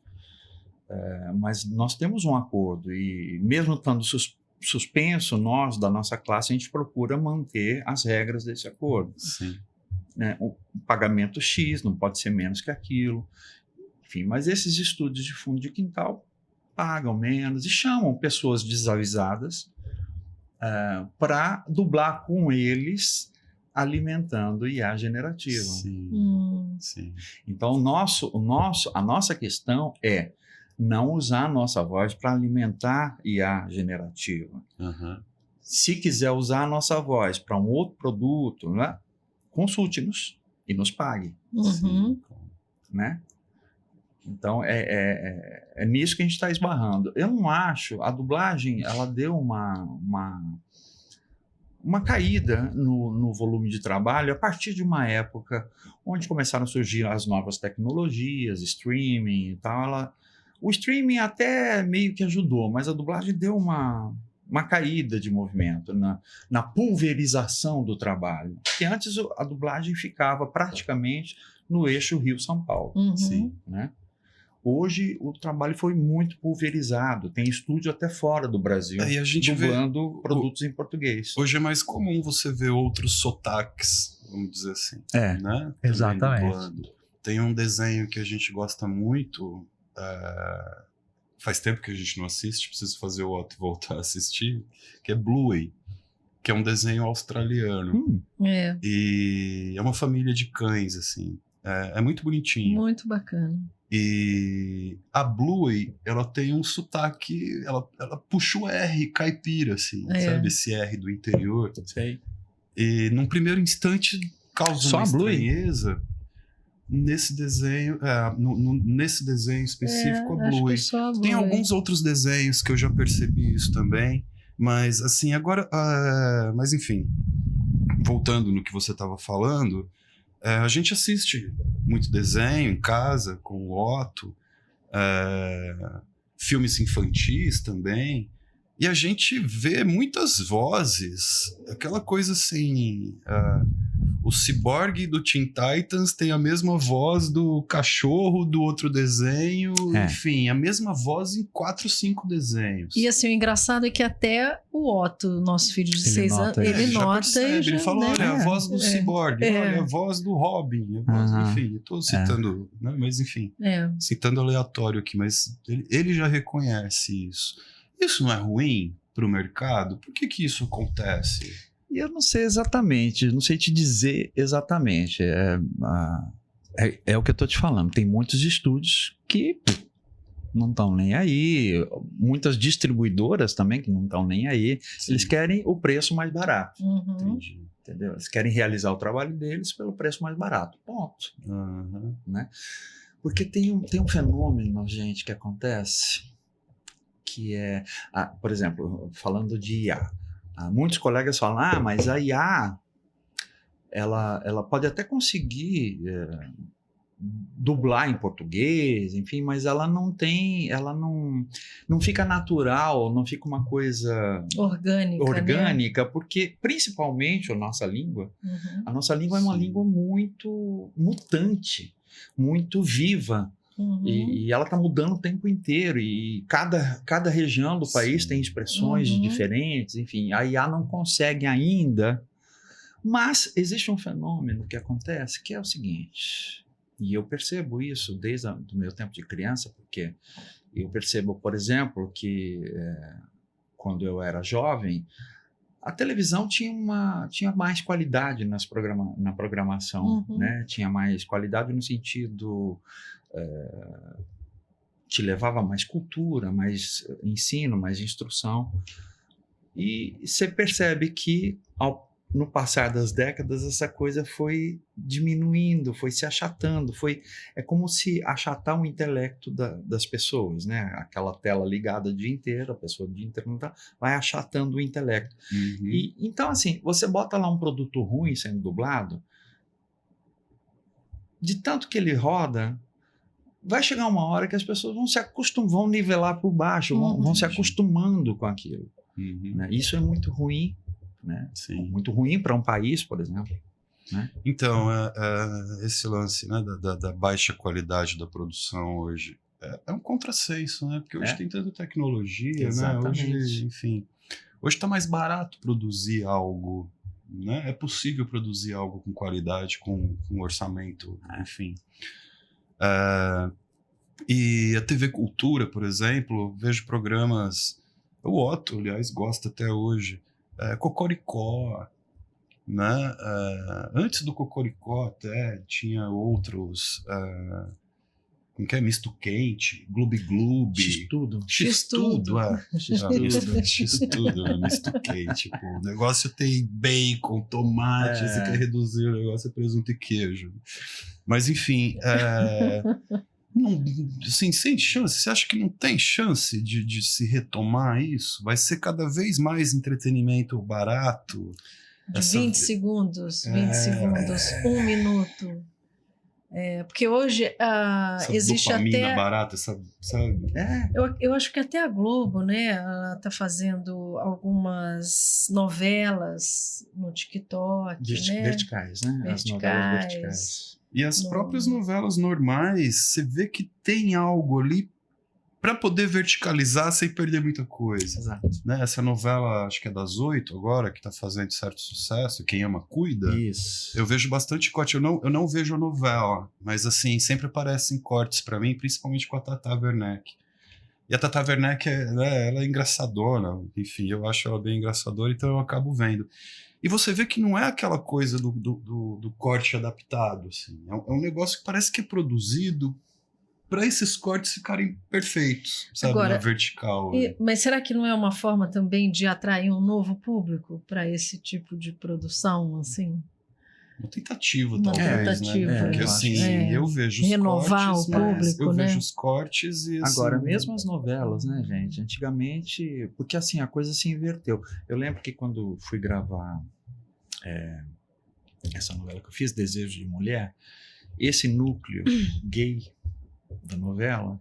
mas nós temos um acordo e mesmo estando suspenso, nós, da nossa classe, a gente procura manter as regras desse acordo. Sim. Né? O pagamento X não pode ser menos que aquilo. Enfim, mas esses estúdios de fundo de quintal pagam menos e chamam pessoas desavisadas para dublar com eles, alimentando IA generativa. Sim. Sim. Então, a nossa questão é não usar a nossa voz para alimentar IA generativa. Se quiser usar a nossa voz para um outro produto, né, consulte-nos e nos pague. Né? Então, é nisso que a gente está esbarrando. Eu não acho... A dublagem, ela deu uma caída no volume de trabalho a partir de uma época onde começaram a surgir as novas tecnologias, streaming e tal. O streaming até meio que ajudou, mas a dublagem deu uma caída de movimento na pulverização do trabalho. Porque antes a dublagem ficava praticamente no eixo Rio-São Paulo. Sim. Né? Hoje o trabalho foi muito pulverizado. Tem estúdio até fora do Brasil Aí a gente dublando produtos em português. Hoje é mais comum você ver outros sotaques, vamos dizer assim. Né? Exatamente. Dublando. Tem um desenho que a gente gosta muito... faz tempo que a gente não assiste, preciso fazer o Otto voltar a assistir, que é Bluey, que é um desenho australiano. E é uma família de cães, assim. É muito bonitinho. Muito bacana. E a Bluey, ela tem um sotaque, ela puxa o R caipira, assim, sabe? Esse R do interior. Sei. E num primeiro instante causa Só uma a Bluey? estranheza. Nesse desenho, nesse desenho específico, a Acho Bluey. que só a Tem Bluey. alguns outros desenhos que eu já percebi isso também, mas assim, agora... mas enfim, voltando no que você estava falando, a gente assiste muito desenho em casa, com o Otto, filmes infantis também, e a gente vê muitas vozes, aquela coisa assim... o Cyborg do Teen Titans tem a mesma voz do cachorro do outro desenho, enfim, a mesma voz em 4, 5 desenhos. E assim, o engraçado é que até o Otto, nosso filho de 6 anos, ele já nota percebe, e já, ele fala, né? olha, a voz do Cyborg, olha, a voz do Robin, a voz, enfim, eu tô citando, né, mas enfim, citando aleatório aqui, mas ele já reconhece isso. Isso não é ruim pro mercado? Por que isso acontece? Eu não sei exatamente, não sei te dizer exatamente. É o que eu estou te falando. Tem muitos estúdios que não estão nem aí, muitas distribuidoras também que não estão nem aí. Sim. Eles querem o preço mais barato. Entendi. Entendeu? Eles querem realizar o trabalho deles pelo preço mais barato. Ponto. Né? Porque tem um fenômeno, gente, que acontece, que é, por exemplo, falando de IA. Muitos colegas falam, mas a IA, ela pode até conseguir dublar em português, enfim, mas ela não fica natural, não fica uma coisa orgânica, né? Porque principalmente a nossa língua é uma língua muito mutante, muito viva. E ela está mudando o tempo inteiro, e cada região do país tem expressões diferentes, enfim, a IA não consegue ainda, mas existe um fenômeno que acontece, que é o seguinte, e eu percebo isso desde o meu tempo de criança, porque eu percebo, por exemplo, que quando eu era jovem, a televisão tinha mais qualidade na programação, né? Tinha mais qualidade no sentido... te levava mais cultura, mais ensino, mais instrução. E você percebe que no passar das décadas, essa coisa foi diminuindo, foi se achatando, é como se achatar o intelecto das pessoas, né? Aquela tela ligada o dia inteiro, a pessoa o dia inteiro não tá, vai achatando o intelecto. Uhum. Então, assim, você bota lá um produto ruim sendo dublado, de tanto que ele roda, vai chegar uma hora que as pessoas vão nivelar por baixo, vão se acostumando com aquilo. Uhum. Né? Isso é muito ruim, né? Sim. Muito ruim para um país, por exemplo. Né? Então, esse lance, né, da baixa qualidade da produção hoje é um contrassenso, né? Porque hoje tem tanta tecnologia, Exatamente. né? Hoje, enfim, hoje está mais barato produzir algo, né? É possível produzir algo com qualidade, com orçamento, enfim. E a TV Cultura, por exemplo, vejo programas, o Otto, aliás, gosta até hoje, Cocoricó, né? Antes do Cocoricó até tinha outros, como que é? Misto Quente, Gloob Gloob, X-Tudo. X-Tudo, X-Tudo. X-Tudo, né? Misto Quente, pô. O negócio tem bacon, tomate, você quer reduzir o negócio, é presunto e queijo. Mas enfim, não, assim, sem chance, você acha que não tem chance de se retomar isso? Vai ser cada vez mais entretenimento barato? De 20 segundos, 1 minuto. Porque hoje existe dopamina até... barata, sabe? Eu acho que até a Globo, né, ela está fazendo algumas novelas no TikTok, né? Verticais, né? As novelas verticais. E as próprias novelas normais, você vê que tem algo ali para poder verticalizar sem perder muita coisa. Exato. Né? Essa novela, acho que é das 8 agora, que está fazendo certo sucesso, Quem Ama Cuida. Isso. Eu vejo bastante corte. Eu não vejo a novela, mas assim, sempre aparecem cortes para mim, principalmente com a Tata Werneck. E a Tata Werneck, ela é engraçadona, enfim, eu acho ela bem engraçadora, então eu acabo vendo. E você vê que não é aquela coisa do corte adaptado, assim. É um negócio que parece que é produzido para esses cortes ficarem perfeitos, sabe, agora, na vertical. Mas será que não é uma forma também de atrair um novo público para esse tipo de produção, assim? Uma tentativa, talvez, né? Porque assim, eu vejo os renovar cortes, o público, eu né? vejo os cortes e assim... Agora, mesmo as novelas, né, gente? Antigamente, porque assim, a coisa se inverteu. Eu lembro que quando fui gravar essa novela que eu fiz, Desejo de Mulher, esse núcleo gay da novela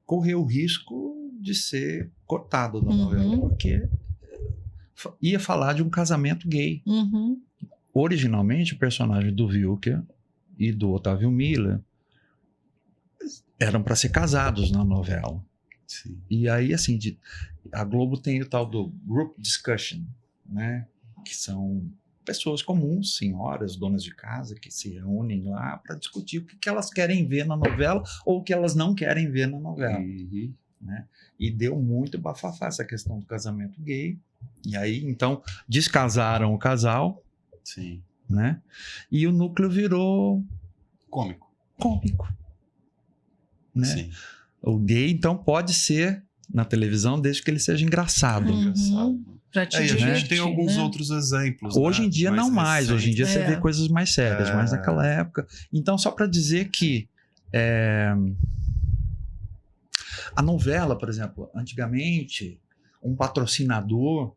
correu o risco de ser cortado da novela, porque ia falar de um casamento gay. Originalmente, o personagem do Wilker e do Otávio Miller eram para ser casados na novela. Sim. E aí, assim, a Globo tem o tal do group discussion, né? Que são pessoas comuns, senhoras, donas de casa, que se reúnem lá para discutir o que elas querem ver na novela ou o que elas não querem ver na novela. Né? E deu muito bafafá essa questão do casamento gay. E aí, então, descasaram o casal. Sim. Né? E o núcleo virou cômico. Né? Sim. O gay, então, pode ser na televisão desde que ele seja engraçado. E a gente tem alguns outros exemplos. Hoje em dia mais não mais. Hoje em dia você vê coisas mais sérias, mas naquela época... Então, só para dizer que a novela, por exemplo, antigamente, um patrocinador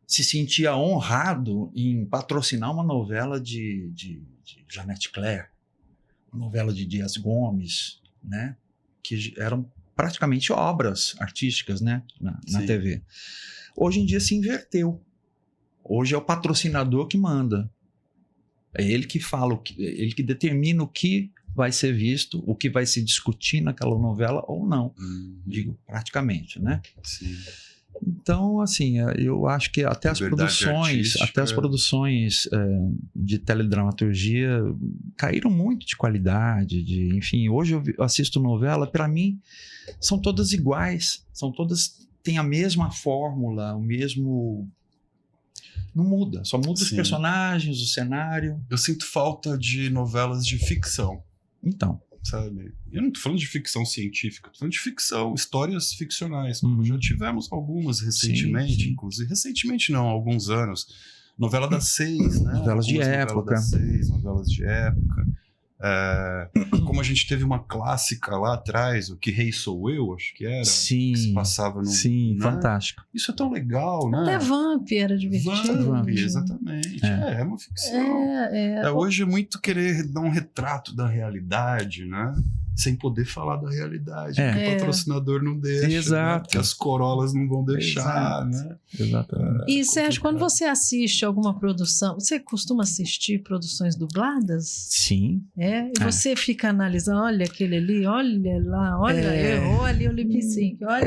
se sentia honrado em patrocinar uma novela de Janete Claire, uma novela de Dias Gomes, né? Que eram praticamente obras artísticas, né? na TV. Hoje em dia se inverteu. Hoje é o patrocinador que manda. É ele que fala, ele que determina o que vai ser visto, o que vai se discutir naquela novela ou não. Digo, praticamente, né? Sim. Então, assim, eu acho que até as produções de teledramaturgia caíram muito de qualidade. Enfim, hoje eu assisto novela, para mim, são todas iguais, têm a mesma fórmula, o mesmo... Não muda, só muda os personagens, o cenário. Eu sinto falta de novelas de ficção. Então. Sabe? Eu não tô falando de ficção científica, tô falando de ficção, histórias ficcionais. Já tivemos algumas recentemente, inclusive. Recentemente não, há alguns anos. Novela das 6, né? Novelas de Algumas época. Novelas das 6, novelas de época. Como a gente teve uma clássica lá atrás, o Que Rei Sou Eu, acho que era. Sim. Que se passava no. Sim, né? fantástico. Isso é tão legal, né? Até Vamp era divertido. Vamp, exatamente. É uma ficção. Hoje é muito querer dar um retrato da realidade, né? Sem poder falar da realidade. Porque o patrocinador não deixa. Exato. Né? Porque as Corolas não vão deixar, né? Exatamente. E, Sérgio, quando você assiste alguma produção, você costuma assistir produções dubladas? Sim. E você fica analisando, olha aquele ali, olha lá, olha, errou ali o lip sync, olha.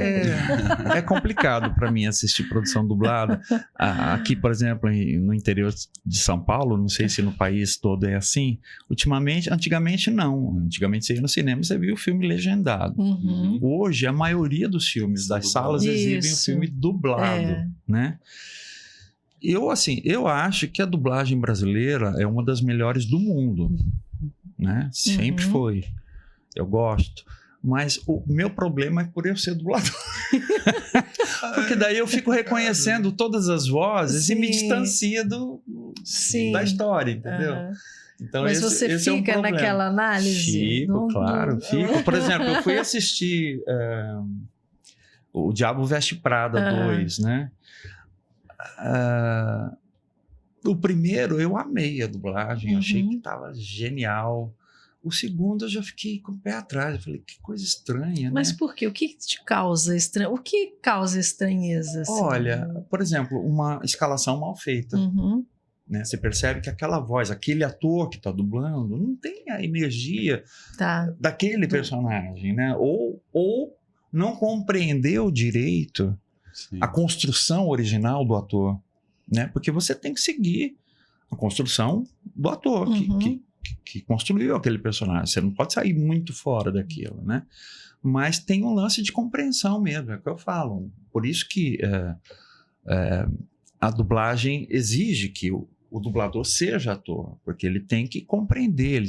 É complicado para mim assistir produção dublada. Aqui, por exemplo, no interior de São Paulo, não sei se no país todo é assim. Antigamente não. Antigamente você ia no cinema, você viu o filme legendado. Uhum. Hoje, a maioria dos filmes das salas exibem o filme dublado, né? Eu acho que a dublagem brasileira é uma das melhores do mundo, né? Sempre foi. Eu gosto. Mas o meu problema é por eu ser dublador. Porque daí eu fico reconhecendo todas as vozes e me distancia da história, entendeu? Então, mas você fica naquela análise? Fico, claro, fico. Por exemplo, eu fui assistir O Diabo Veste Prada 2, né? O primeiro eu amei a dublagem, achei que estava genial. O segundo eu já fiquei com o pé atrás, eu falei, que coisa estranha, mas né? Por quê? O que te causa estranho? O que causa estranheza? Assim? Olha, por exemplo, uma escalação mal feita. Né? Você percebe que aquela voz, aquele ator que está dublando, não tem a energia daquele personagem, né? Ou não compreendeu direito a construção original do ator, né? Porque você tem que seguir a construção do ator que construiu aquele personagem. Você não pode sair muito fora daquilo, né? Mas tem um lance de compreensão mesmo, é o que eu falo. Por isso que a dublagem exige que o dublador seja ator, porque ele tem que compreender,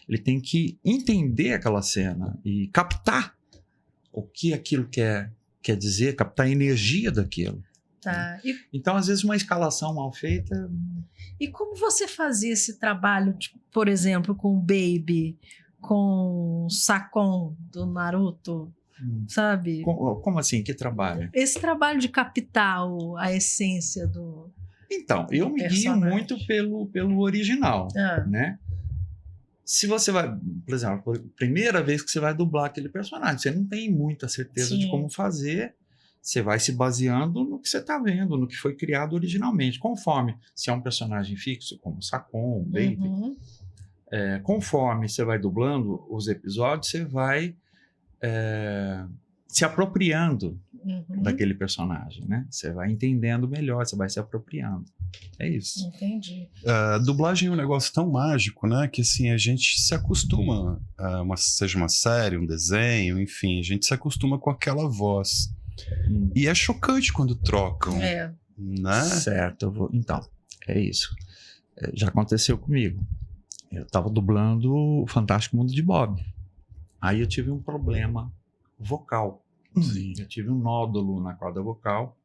ele tem que entender aquela cena e captar o que aquilo quer dizer, captar a energia daquilo. Então, às vezes, uma escalação mal feita... E como você fazia esse trabalho, tipo, por exemplo, com o Baby, com o Sakon do Naruto, sabe? Como assim? Que trabalho? Esse trabalho de captar a essência do... Então, eu me guio muito pelo original, né? Se você vai, por exemplo, primeira vez que você vai dublar aquele personagem, você não tem muita certeza de como fazer, você vai se baseando no que você está vendo, no que foi criado originalmente, conforme, se é um personagem fixo, como Sakon, Baby, conforme você vai dublando os episódios, você vai se apropriando daquele personagem, né? Você vai entendendo melhor, você vai se apropriando. É isso. Entendi. Dublagem é um negócio tão mágico, né? Que assim, a gente se acostuma, seja uma série, um desenho, enfim, a gente se acostuma com aquela voz. E é chocante quando trocam. Né? Certo, então, é isso. Já aconteceu comigo. Eu estava dublando o Fantástico Mundo de Bob. Aí eu tive um problema vocal. Eu tive um nódulo na corda vocal,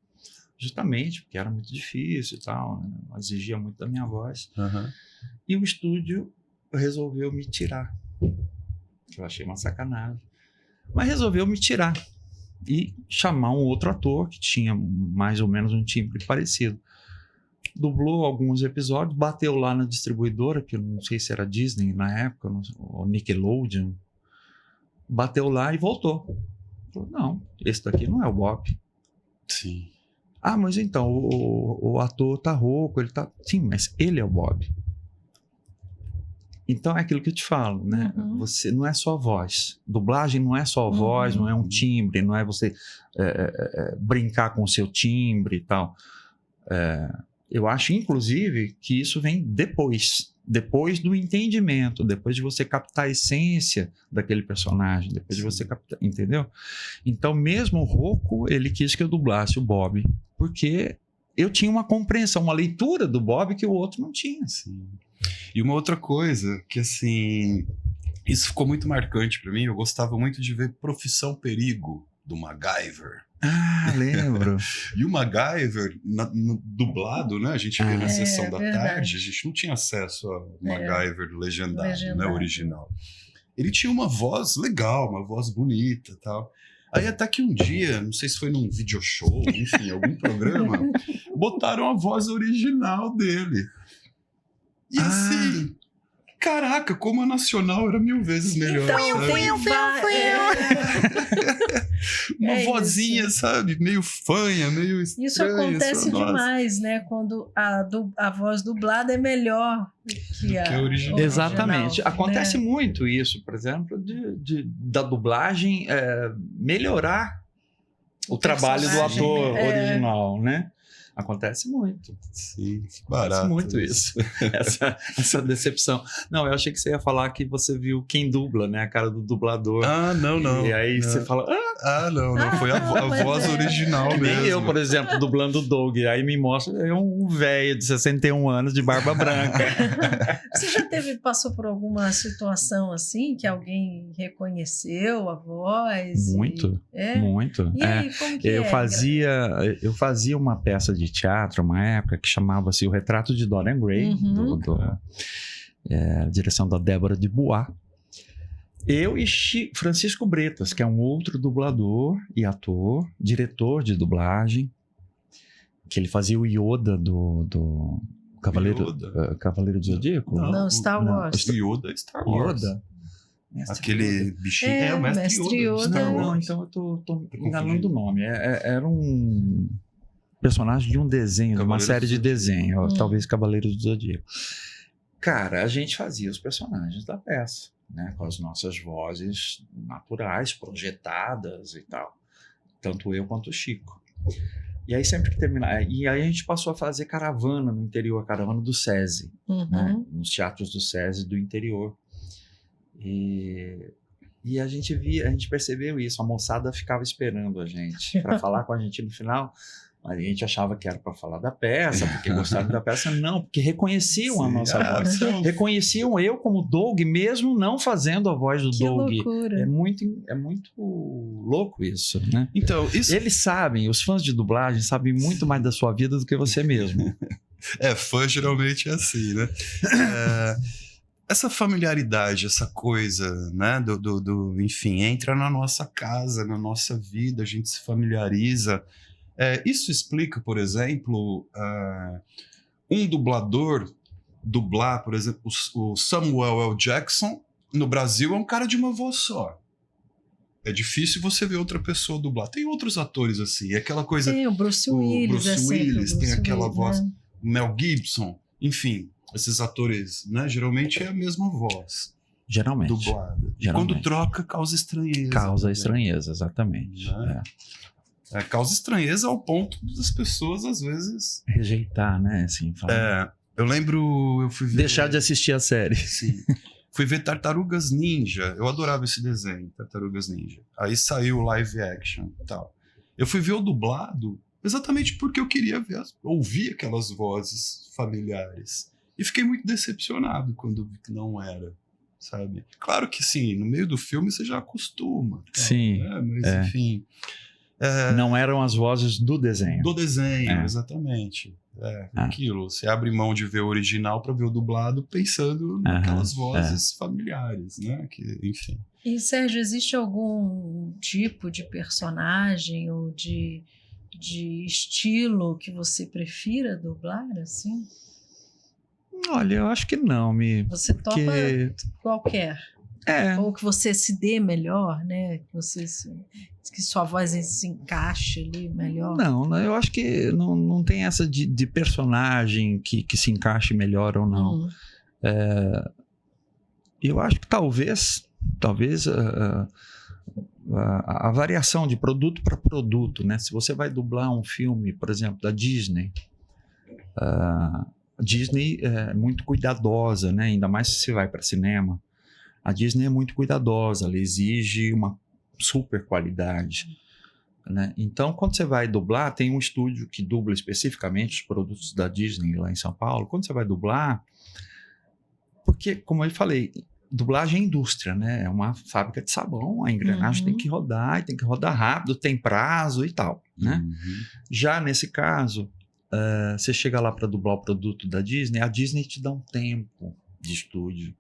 justamente porque era muito difícil e tal, né? Exigia muito da minha voz. E o estúdio resolveu me tirar. Eu achei uma sacanagem. Mas resolveu me tirar e chamar um outro ator que tinha mais ou menos um timbre parecido. Dublou alguns episódios, bateu lá na distribuidora, que eu não sei se era Disney na época, ou Nickelodeon. Bateu lá e voltou. Falou, não, esse daqui não é o Bob. Sim. Ah, mas então, o ator tá rouco, ele tá... Sim, mas ele é o Bob. Então é aquilo que eu te falo, né? Você não é só voz. Dublagem não é só voz, não é um timbre, não é você brincar com o seu timbre e tal. Eu acho, inclusive, que isso vem depois do entendimento, depois de você captar a essência daquele personagem, depois de você captar, entendeu? Então, mesmo o rouco, ele quis que eu dublasse o Bob, porque eu tinha uma compreensão, uma leitura do Bob que o outro não tinha. Sim. E uma outra coisa que, assim, isso ficou muito marcante para mim, eu gostava muito de ver Profissão Perigo, do MacGyver. Ah, lembro. E o MacGyver, no dublado, né? A gente via na sessão da verdade. tarde, a gente não tinha acesso ao MacGyver legendado, né? Legendado. Original. Ele tinha uma voz legal, uma voz bonita e tal. Aí até que um dia, não sei se foi num video show, enfim, algum programa, botaram a voz original dele. E assim, caraca, como a nacional era 1000 vezes melhor. Então, sabe? tem Uma É vozinha, isso. sabe? Meio fanha, meio estranha. Isso acontece nossa. demais, né? Quando a voz dublada é melhor que a original. Exatamente. né? Acontece muito isso, por exemplo, da dublagem melhorar o trabalho do personagem, ator né? original, né? Acontece muito. Sim, Acontece barato. muito isso. essa decepção. Não, eu achei que você ia falar que você viu quem dubla, né? A cara do dublador. Ah, não. E aí não. você fala, Não. Foi a Pois voz é. original nem mesmo. eu, por exemplo, dublando o Doug. Aí me mostra um velho de 61 anos de barba branca. Você já passou por alguma situação assim que alguém reconheceu a voz? Muito, É? muito. E aí, como que Eu é? fazia uma peça de teatro, uma época, que chamava-se O Retrato de Dorian Gray, Uhum. direção da Débora de Bois. Eu e Francisco Bretas, que é um outro dublador e ator, diretor de dublagem, que ele fazia o Yoda do Cavaleiro do Zodíaco? Não, Star Wars. Yoda é Star Wars. Yoda? Aquele bichinho. É, o Mestre Yoda. Yoda. Não, então eu tô enganando o nome. Era um personagem de um desenho, de uma Cavaleiro série do de Zodíaco. desenho, talvez Cavaleiro do Zodíaco. Cara, a gente fazia os personagens da peça, né? Com as nossas vozes naturais, projetadas e tal. Tanto eu quanto o Chico. E aí sempre que terminava... E aí a gente passou a fazer caravana no interior, caravana do SESI, né? Uhum. Nos teatros do SESI do interior. E a gente percebeu isso, a moçada ficava esperando a gente para falar com a gente no final, mas a gente achava que era para falar da peça, porque gostavam da peça, não, porque reconheciam a nossa voz, reconheciam eu como Doug, mesmo não fazendo a voz do Que Doug. loucura. É muito louco isso, né? Então, isso Eles sabem, os fãs de dublagem sabem muito mais da sua vida do que você mesmo. fã geralmente é assim, né? Essa familiaridade, essa coisa, né? Enfim, entra na nossa casa, na nossa vida, a gente se familiariza. Isso explica, por exemplo, um dublador dublar, por exemplo, o Samuel L. Jackson, no Brasil, é um cara de uma voz só. É difícil você ver outra pessoa dublar. Tem outros atores assim, é aquela coisa... Tem o Bruce Willis. Bruce é sempre Willis o tem Bruce aquela Willis, voz... né? Mel Gibson, enfim, esses atores, né? Geralmente é a mesma voz Geralmente. dublada. E Geralmente. quando troca, causa estranheza. Causa né? estranheza, exatamente. Né? Causa estranheza ao ponto das pessoas, às vezes... Rejeitar, né? Assim, falar. Eu lembro, eu fui ver... Deixar de assistir a série. Sim. Fui ver Tartarugas Ninja. Eu adorava esse desenho, Tartarugas Ninja. Aí saiu o live action e tal. Eu fui ver o dublado exatamente porque eu queria ouvir aquelas vozes familiares. E fiquei muito decepcionado quando vi que não era, sabe? Claro que sim, no meio do filme você já acostuma. Tal, Sim, né? Mas enfim... Não eram as vozes do desenho. Do desenho, exatamente. Aquilo. Você abre mão de ver o original para ver o dublado pensando naquelas vozes familiares, né? Que, enfim. E, Sérgio, existe algum tipo de personagem ou de estilo que você prefira dublar, assim? Olha, eu acho que não, Você topa qualquer. Ou que você se dê melhor, né? Que sua voz se encaixe ali melhor. Não, eu acho que não tem essa de personagem que se encaixe melhor ou não. Eu acho que talvez a variação de produto para produto, né? Se você vai dublar um filme, por exemplo, da Disney, a Disney é muito cuidadosa, né? Ainda mais se você vai para cinema. A Disney é muito cuidadosa, ela exige uma super qualidade, né? Então, quando você vai dublar, tem um estúdio que dubla especificamente os produtos da Disney lá em São Paulo. Quando você vai dublar, porque, como eu falei, dublagem é indústria, né? É uma fábrica de sabão, a engrenagem tem que rodar, e tem que rodar rápido, tem prazo e tal, né? Já nesse caso, você chega lá para dublar o produto da Disney, a Disney te dá um tempo de estúdio,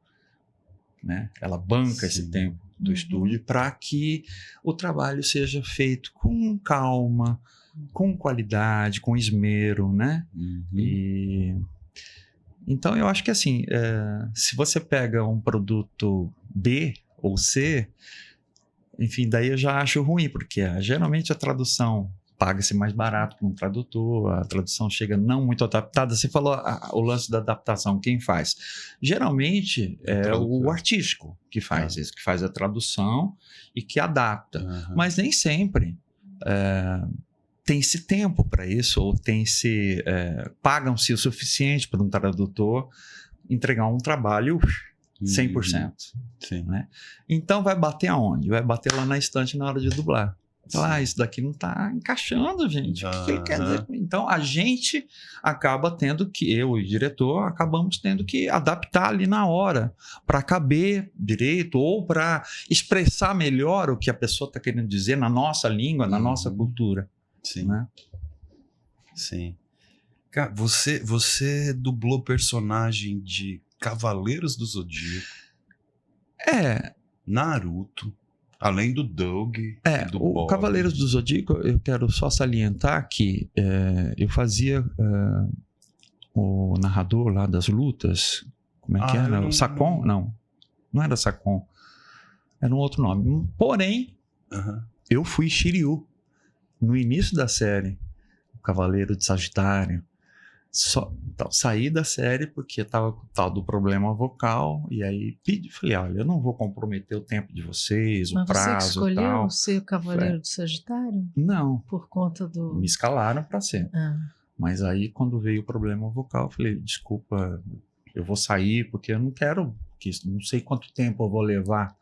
né? Ela banca esse tempo do estúdio para que o trabalho seja feito com calma, com qualidade, com esmero, né? Então eu acho que assim, se você pega um produto B ou C, enfim, daí eu já acho ruim, porque geralmente a tradução paga-se mais barato para um tradutor, a tradução chega não muito adaptada. Você falou o lance da adaptação, quem faz? Geralmente é o artístico que faz isso, que faz a tradução e que adapta, mas nem sempre tem esse tempo para isso, ou pagam-se o suficiente para um tradutor entregar um trabalho 100%. Né? Então vai bater aonde? Vai bater lá na estante na hora de dublar. Isso daqui não está encaixando, gente. O que ele quer dizer? Então a gente acaba tendo que, eu e o diretor, acabamos tendo que adaptar ali na hora para caber direito ou para expressar melhor o que a pessoa está querendo dizer na nossa língua, na nossa cultura. Sim. Né? Sim. Cara, você dublou personagem de Cavaleiros do Zodíaco. Naruto. Além do Doug e do o Bob. Cavaleiros do Zodíaco, eu quero só salientar que eu fazia o narrador lá das lutas. Como é que era? O Sakon? Não era Sakon. Era um outro nome. Porém, eu fui Shiryu no início da série. O Cavaleiro de Sagitário. Então, saí da série porque estava com tal do problema vocal, e aí falei, olha, eu não vou comprometer o tempo de vocês, o prazo e tal. Mas você escolheu ser o Cavaleiro do Sagitário? Não. Por conta do... Me escalaram para ser. Mas aí, quando veio o problema vocal, eu falei, desculpa, eu vou sair porque eu não quero, não sei quanto tempo eu vou levar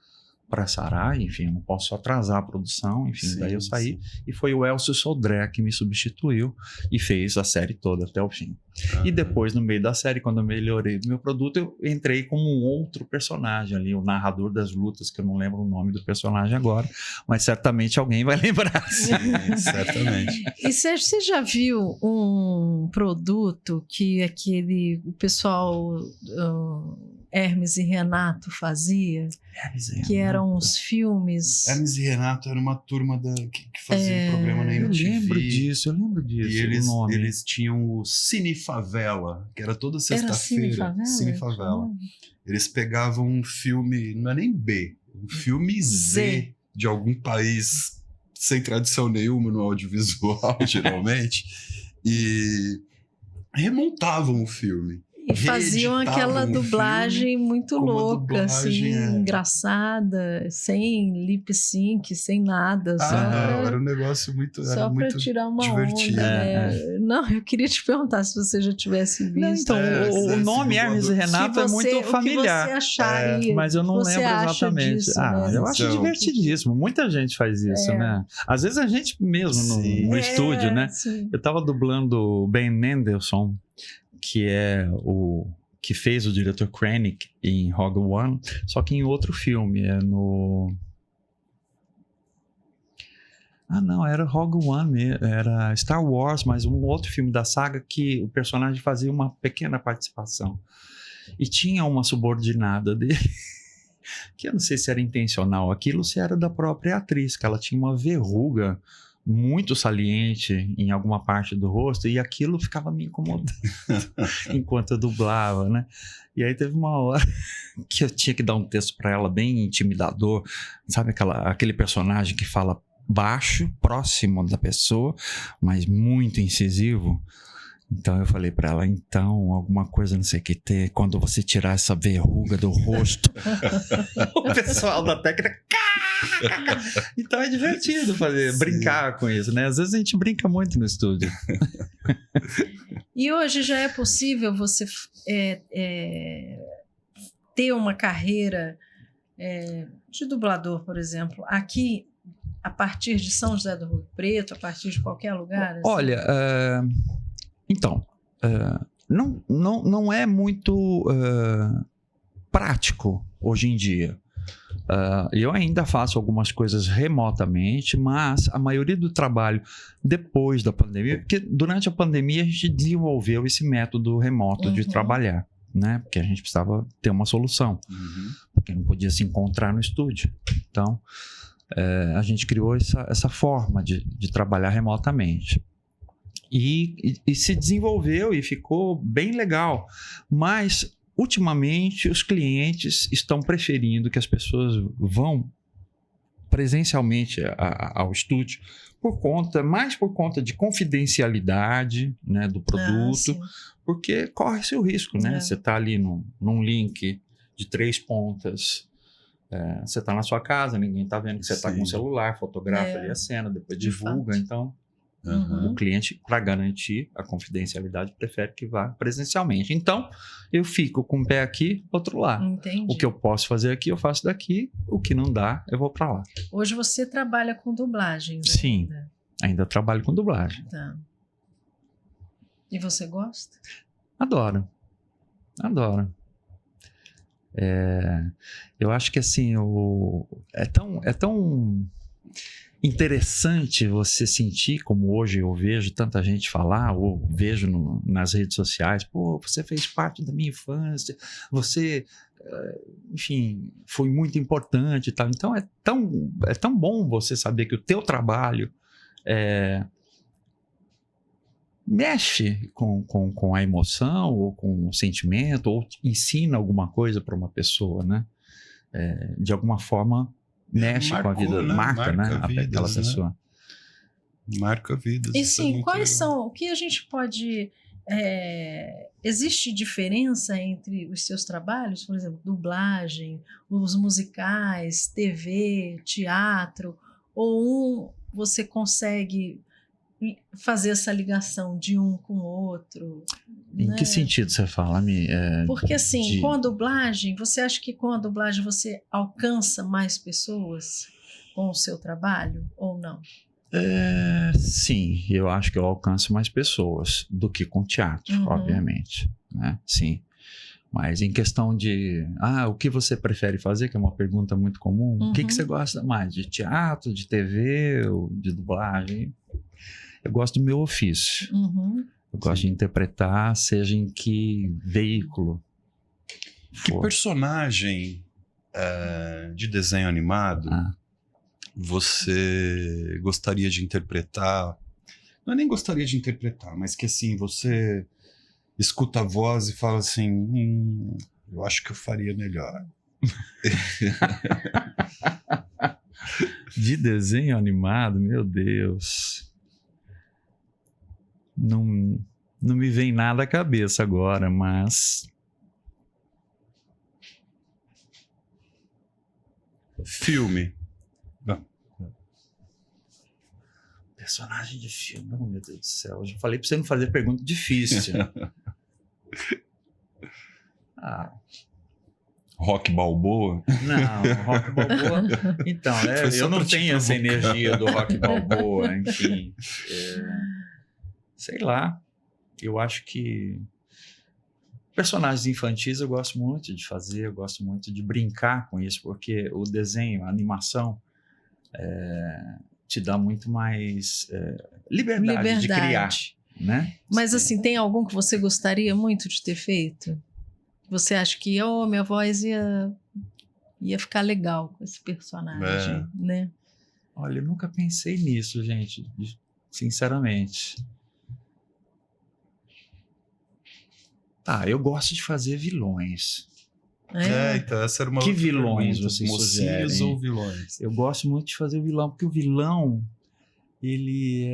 para sarar, enfim, eu não posso atrasar a produção, enfim, daí eu saí e foi o Elcio Sodré que me substituiu e fez a série toda até o fim. E depois, no meio da série, quando eu melhorei do meu produto, eu entrei como um outro personagem ali, o narrador das lutas, que eu não lembro o nome do personagem agora, mas certamente alguém vai lembrar. Sim, certamente. E você já viu um produto que o pessoal... Hermes e Renato fazia, que eram uns filmes... Hermes e Renato era uma turma que fazia um programa na MTV. Eu lembro disso. E eles tinham o Cine Favela, que era toda sexta-feira. Cine Favela. Eles pegavam um filme, não é nem B, um filme Z de algum país sem tradição nenhuma no audiovisual, geralmente, e remontavam o filme. E faziam aquela dublagem muito louca, assim, engraçada, sem lip sync, sem nada. Era um negócio muito só para tirar uma divertido. Onda. Não, eu queria te perguntar se você já tivesse visto. Não, então, o nome Hermes e Renato é muito familiar. O que você acharia? Mas eu não lembro exatamente. Disso, né? Eu acho divertidíssimo. Muita gente faz isso, né? Às vezes a gente mesmo no estúdio, né? Sim. Eu estava dublando o Ben Mendelsohn, que é o que fez o diretor Krennic em Rogue One, só que em outro filme, era Rogue One, era Star Wars, mas um outro filme da saga que o personagem fazia uma pequena participação. E tinha uma subordinada dele, que eu não sei se era intencional aquilo, se era da própria atriz, que ela tinha uma verruga muito saliente em alguma parte do rosto, e aquilo ficava me incomodando enquanto eu dublava, né? E aí teve uma hora que eu tinha que dar um texto para ela bem intimidador, sabe aquele personagem que fala baixo, próximo da pessoa, mas muito incisivo. Então eu falei para ela, alguma coisa não sei o que ter, quando você tirar essa verruga do rosto. O pessoal da técnica... Então é divertido brincar com isso, né? Às vezes a gente brinca muito no estúdio. E hoje já é possível você ter uma carreira de dublador, por exemplo, aqui a partir de São José do Rio Preto, a partir de qualquer lugar? Assim? Olha, não é muito prático hoje em dia. Eu ainda faço algumas coisas remotamente, mas a maioria do trabalho depois da pandemia, porque durante a pandemia a gente desenvolveu esse método remoto de trabalhar, né? Porque a gente precisava ter uma solução, porque não podia se encontrar no estúdio. Então, a gente criou essa forma de trabalhar remotamente. E se desenvolveu e ficou bem legal, mas ultimamente, os clientes estão preferindo que as pessoas vão presencialmente ao estúdio mais por conta de confidencialidade, né, do produto, porque corre-se o risco, né? Você está ali num link de 3 pontas, você está na sua casa, ninguém está vendo que você está com o celular, fotografa ali a cena, depois divulga, então... O cliente, para garantir a confidencialidade, prefere que vá presencialmente. Então, eu fico com o pé aqui, outro lá. Entendi. O que eu posso fazer aqui, eu faço daqui. O que não dá, eu vou para lá. Hoje você trabalha com dublagens Sim, ainda trabalho com dublagem. Tá. E você gosta? Adoro. Eu acho que assim, é tão interessante você sentir, como hoje eu vejo tanta gente falar, ou vejo nas redes sociais, pô, você fez parte da minha infância, você, enfim, foi muito importante e tal. Então é tão bom você saber que o teu trabalho mexe com a emoção, ou com o sentimento, ou ensina alguma coisa para uma pessoa, né? De alguma forma mexe com a vida, marca, né? Aquela pessoa. Marca vidas. E sim, quais são, o que a gente pode... existe diferença entre os seus trabalhos, por exemplo, dublagem, os musicais, TV, teatro, ou você consegue fazer essa ligação de um com o outro? Em que sentido você fala? Porque assim, com a dublagem, você acha que com a dublagem você alcança mais pessoas com o seu trabalho ou não? Sim, eu acho que eu alcanço mais pessoas do que com teatro, obviamente, né? Sim. Mas em questão de, o que você prefere fazer, que é uma pergunta muito comum, o que você gosta mais, de teatro, de TV ou de dublagem? Eu gosto do meu ofício. Eu gosto de interpretar, seja em que veículo Que for. personagem de desenho animado você gostaria de interpretar? Não é nem gostaria de interpretar, mas que assim, você escuta a voz e fala assim, eu acho que eu faria melhor. De desenho animado, meu Deus... Não me vem nada à cabeça agora, mas... Filme. Personagem de filme, oh, meu Deus do céu. Eu já falei pra você não fazer pergunta difícil. Rock Balboa? Não, Rock Balboa... Então, eu não tenho essa energia do Rock Balboa, enfim... Sei lá, eu acho que personagens infantis eu gosto muito de fazer, eu gosto muito de brincar com isso, porque o desenho, a animação te dá muito mais liberdade de criar, né? Mas assim, tem algum que você gostaria muito de ter feito? Você acha que minha voz ia ficar legal com esse personagem, né? Olha, eu nunca pensei nisso, gente, sinceramente. Eu gosto de fazer vilões. Então essa era uma Que outra vilões pergunta. vocês Mocinhos sugerem? ou vilões? Eu gosto muito de fazer o vilão, porque o vilão, ele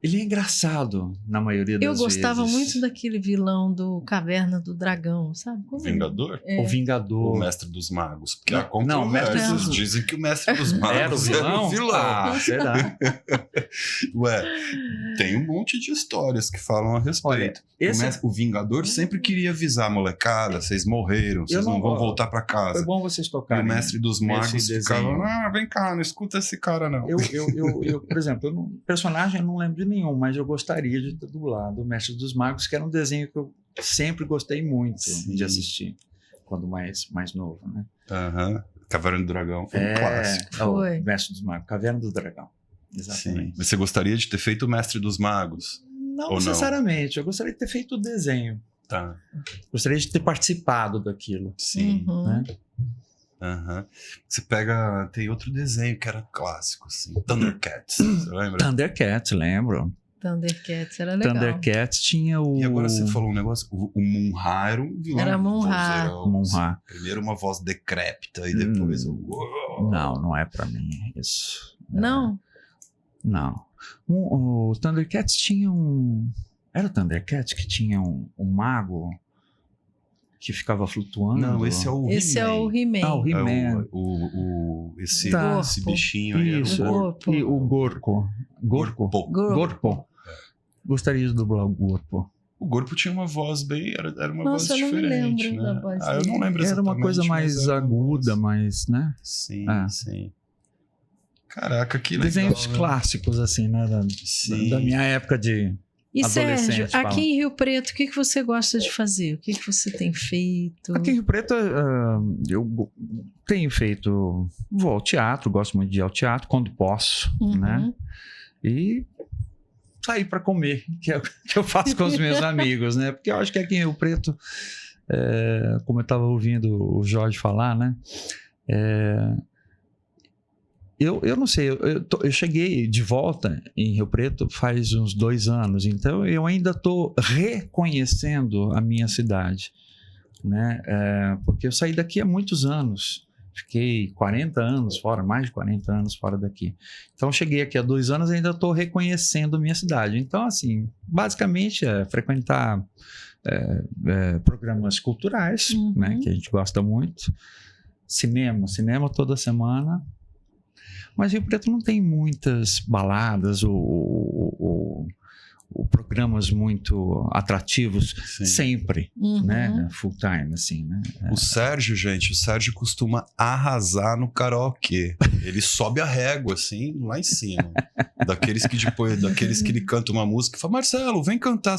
é engraçado na maioria das vezes. Eu gostava muito daquele vilão do Caverna do Dragão, sabe? O Vingador? O Vingador. O Mestre dos Magos. Porque há Não, o Mestre controvérsias. dos- Dizem que o Mestre dos Magos Era o vilão? vilão. Será? Ué, tem um monte de histórias que falam a respeito. Esse- O Vingador sempre queria avisar a molecada, vocês morreram, vocês não vão voltar pra Foi casa. bom vocês E tocarem. o Mestre dos Magos esse ficava, desenho. vem cá, não escuta esse cara não. Eu, por exemplo, personagem eu não lembro de nenhum, mas eu gostaria de ter dublado o Mestre dos Magos, que era um desenho que eu sempre gostei muito Sim. de assistir, quando mais novo, né? Aham. Caverna do Dragão foi um clássico. Foi. O Mestre dos Magos, Caverna do Dragão. Sim. Exatamente. Mas você gostaria de ter feito o Mestre dos Magos? Não Ou não? necessariamente, eu gostaria de ter feito o desenho. Tá. Gostaria de ter participado daquilo, Sim. Uhum. né? Aham. Você pega. Tem outro desenho que era clássico, assim. Thundercats. Você lembra? Thundercats, lembro. Thundercats era legal. Thundercats tinha o... E agora você falou um negócio. O Munra era um vilão. Era Munra. vozeirão, Munra. assim. Primeiro uma voz decrépita e depois Não é pra mim isso. Não? Não. O Thundercats tinha um... Era o Thundercats que tinha um mago que ficava flutuando? Não, esse é o He-Man. Esse é o He-Man. Ah, o He-Man. Esse Tá. bichinho aí. era Isso. o Gorpo. E o Gorko. Gorpo. Gorpo. Gostaria de dublar o Gorpo. O Gorpo tinha uma voz bem. Era uma Nossa, voz eu não me diferente. lembro né? da voz eu não dele. lembro Era exatamente. uma coisa mas mais era uma aguda, voz. mais, né? Sim, Ah. sim. Caraca, que legal. Desenhos né? clássicos, assim, né? Sim. Da minha época de... E adolescente, Sérgio, fala. aqui em Rio Preto, o que você gosta de fazer? O que você tem feito? Aqui em Rio Preto, eu tenho feito... Vou ao teatro, gosto muito de ir ao teatro, quando posso, Uhum. né? E sair para comer, que é o que eu faço com os meus amigos, né? Porque eu acho que aqui em Rio Preto, como eu estava ouvindo o Jorge falar, né? Eu não sei, eu cheguei de volta em Rio Preto faz uns 2 anos, então eu ainda estou reconhecendo a minha cidade, né? Porque eu saí daqui há muitos anos, fiquei 40 anos fora, mais de 40 anos fora daqui. Então eu cheguei aqui há 2 anos e ainda estou reconhecendo a minha cidade. Então, assim, basicamente é frequentar programas culturais, Uhum. né? Que a gente gosta muito. Cinema toda semana. Mas Rio Preto não tem muitas baladas ou programas muito atrativos Sim. sempre, Uhum. né? Full time, assim, né? O Sérgio, gente, costuma arrasar no karaokê. Ele sobe a régua, assim, lá em cima. Daqueles que ele canta uma música e fala, Marcelo, vem cantar.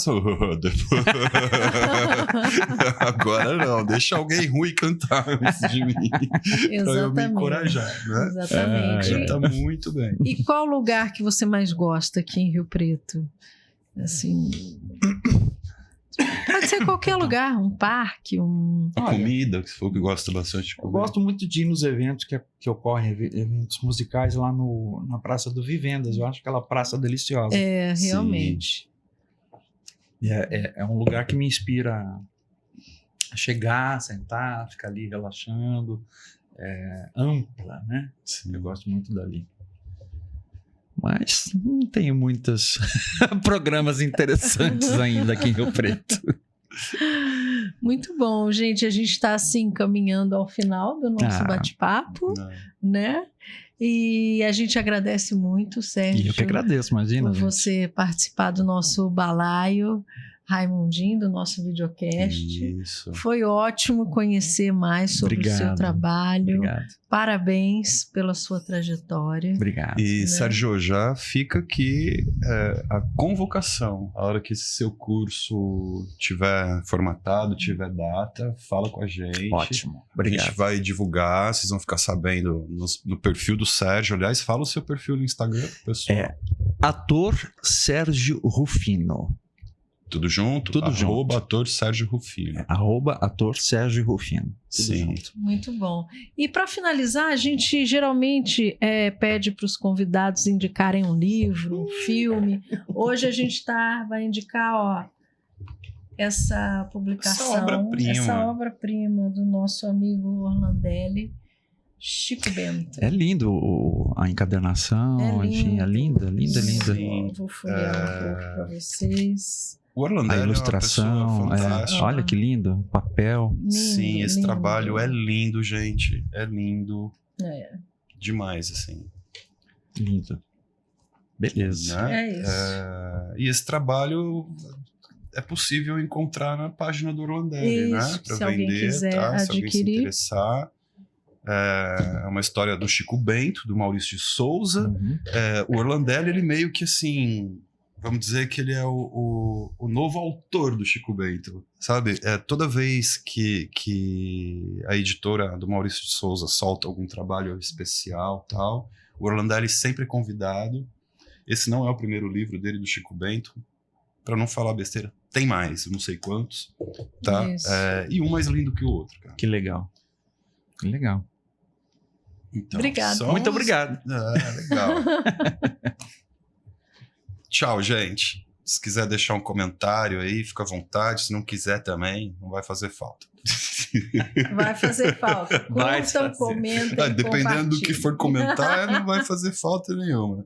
Agora não, deixa alguém ruim cantar antes de mim. Pra eu me encorajar, né? Exatamente. Já tá muito bem. E qual lugar que você mais gosta aqui em Rio Preto? Assim, pode ser qualquer lugar, um parque, A Olha, comida, que você falou que gosta bastante de eu comer. gosto muito de ir nos eventos que ocorrem, eventos musicais lá na Praça do Vivendas. Eu acho aquela praça deliciosa. realmente. É um lugar que me inspira a chegar, sentar, ficar ali relaxando. Ampla, né? Sim. Eu gosto muito dali. Mas não tenho muitos programas interessantes ainda aqui em Rio Preto. Muito bom, gente. A gente está assim caminhando ao final do nosso bate-papo, Não. né? E a gente agradece muito, Sérgio, E eu que agradeço, imagina. por gente. você participar do nosso balaio Raimundinho, do nosso videocast. Isso. Foi ótimo conhecer mais sobre o seu Obrigado. trabalho. Obrigado. Parabéns pela sua trajetória. Obrigado. E, Né? Sérgio, já fica aqui a convocação. A hora que esse seu curso tiver formatado, tiver data, fala com a gente. Ótimo. A Obrigado. gente vai divulgar, vocês vão ficar sabendo no perfil do Sérgio. Aliás, fala o seu perfil no Instagram, pessoal. Ator Sérgio Rufino. Tudo junto? Tudo junto. Ator Sérgio Rufino. @ator Sérgio Rufino. Tudo Sim. junto. Muito bom. E para finalizar, a gente geralmente pede para os convidados indicarem um livro, um filme. Hoje a gente vai indicar essa publicação, Essa obra-prima do nosso amigo Orlandelli, Chico Bento. É lindo a encadernação, enfim, é linda, linda, linda. Sim. Vou folhear um pouco para vocês. O Orlandelli A ilustração, é uma pessoa fantástica. olha que lindo, papel. Lindo, Sim, esse lindo. trabalho é lindo, gente. É lindo. É. Demais, assim. Lindo. Beleza. Né? É isso. E esse trabalho é possível encontrar na página do Orlandelli, né? Isso, Para se alguém vender, quiser tá? Se alguém se adquirir. interessar. É uma história do Chico Bento, do Maurício de Souza. Uhum. O Orlandelli, ele meio que assim... vamos dizer que ele é o novo autor do Chico Bento, sabe? Toda vez que a editora do Maurício de Souza solta algum trabalho especial, tal, o Orlandelli sempre é convidado. Esse não é o primeiro livro dele, do Chico Bento. Para não falar besteira, tem mais, eu não sei quantos, tá? E um mais lindo que o outro, cara. Que legal. Que legal. Então, Obrigado. Muito obrigado. Legal. Tchau, gente. Se quiser deixar um comentário aí, fica à vontade. Se não quiser também, não vai fazer falta. Vai fazer falta. Vai Curtam, fazer. comentem, Dependendo do que compartilhem. for comentar, não vai fazer falta nenhuma.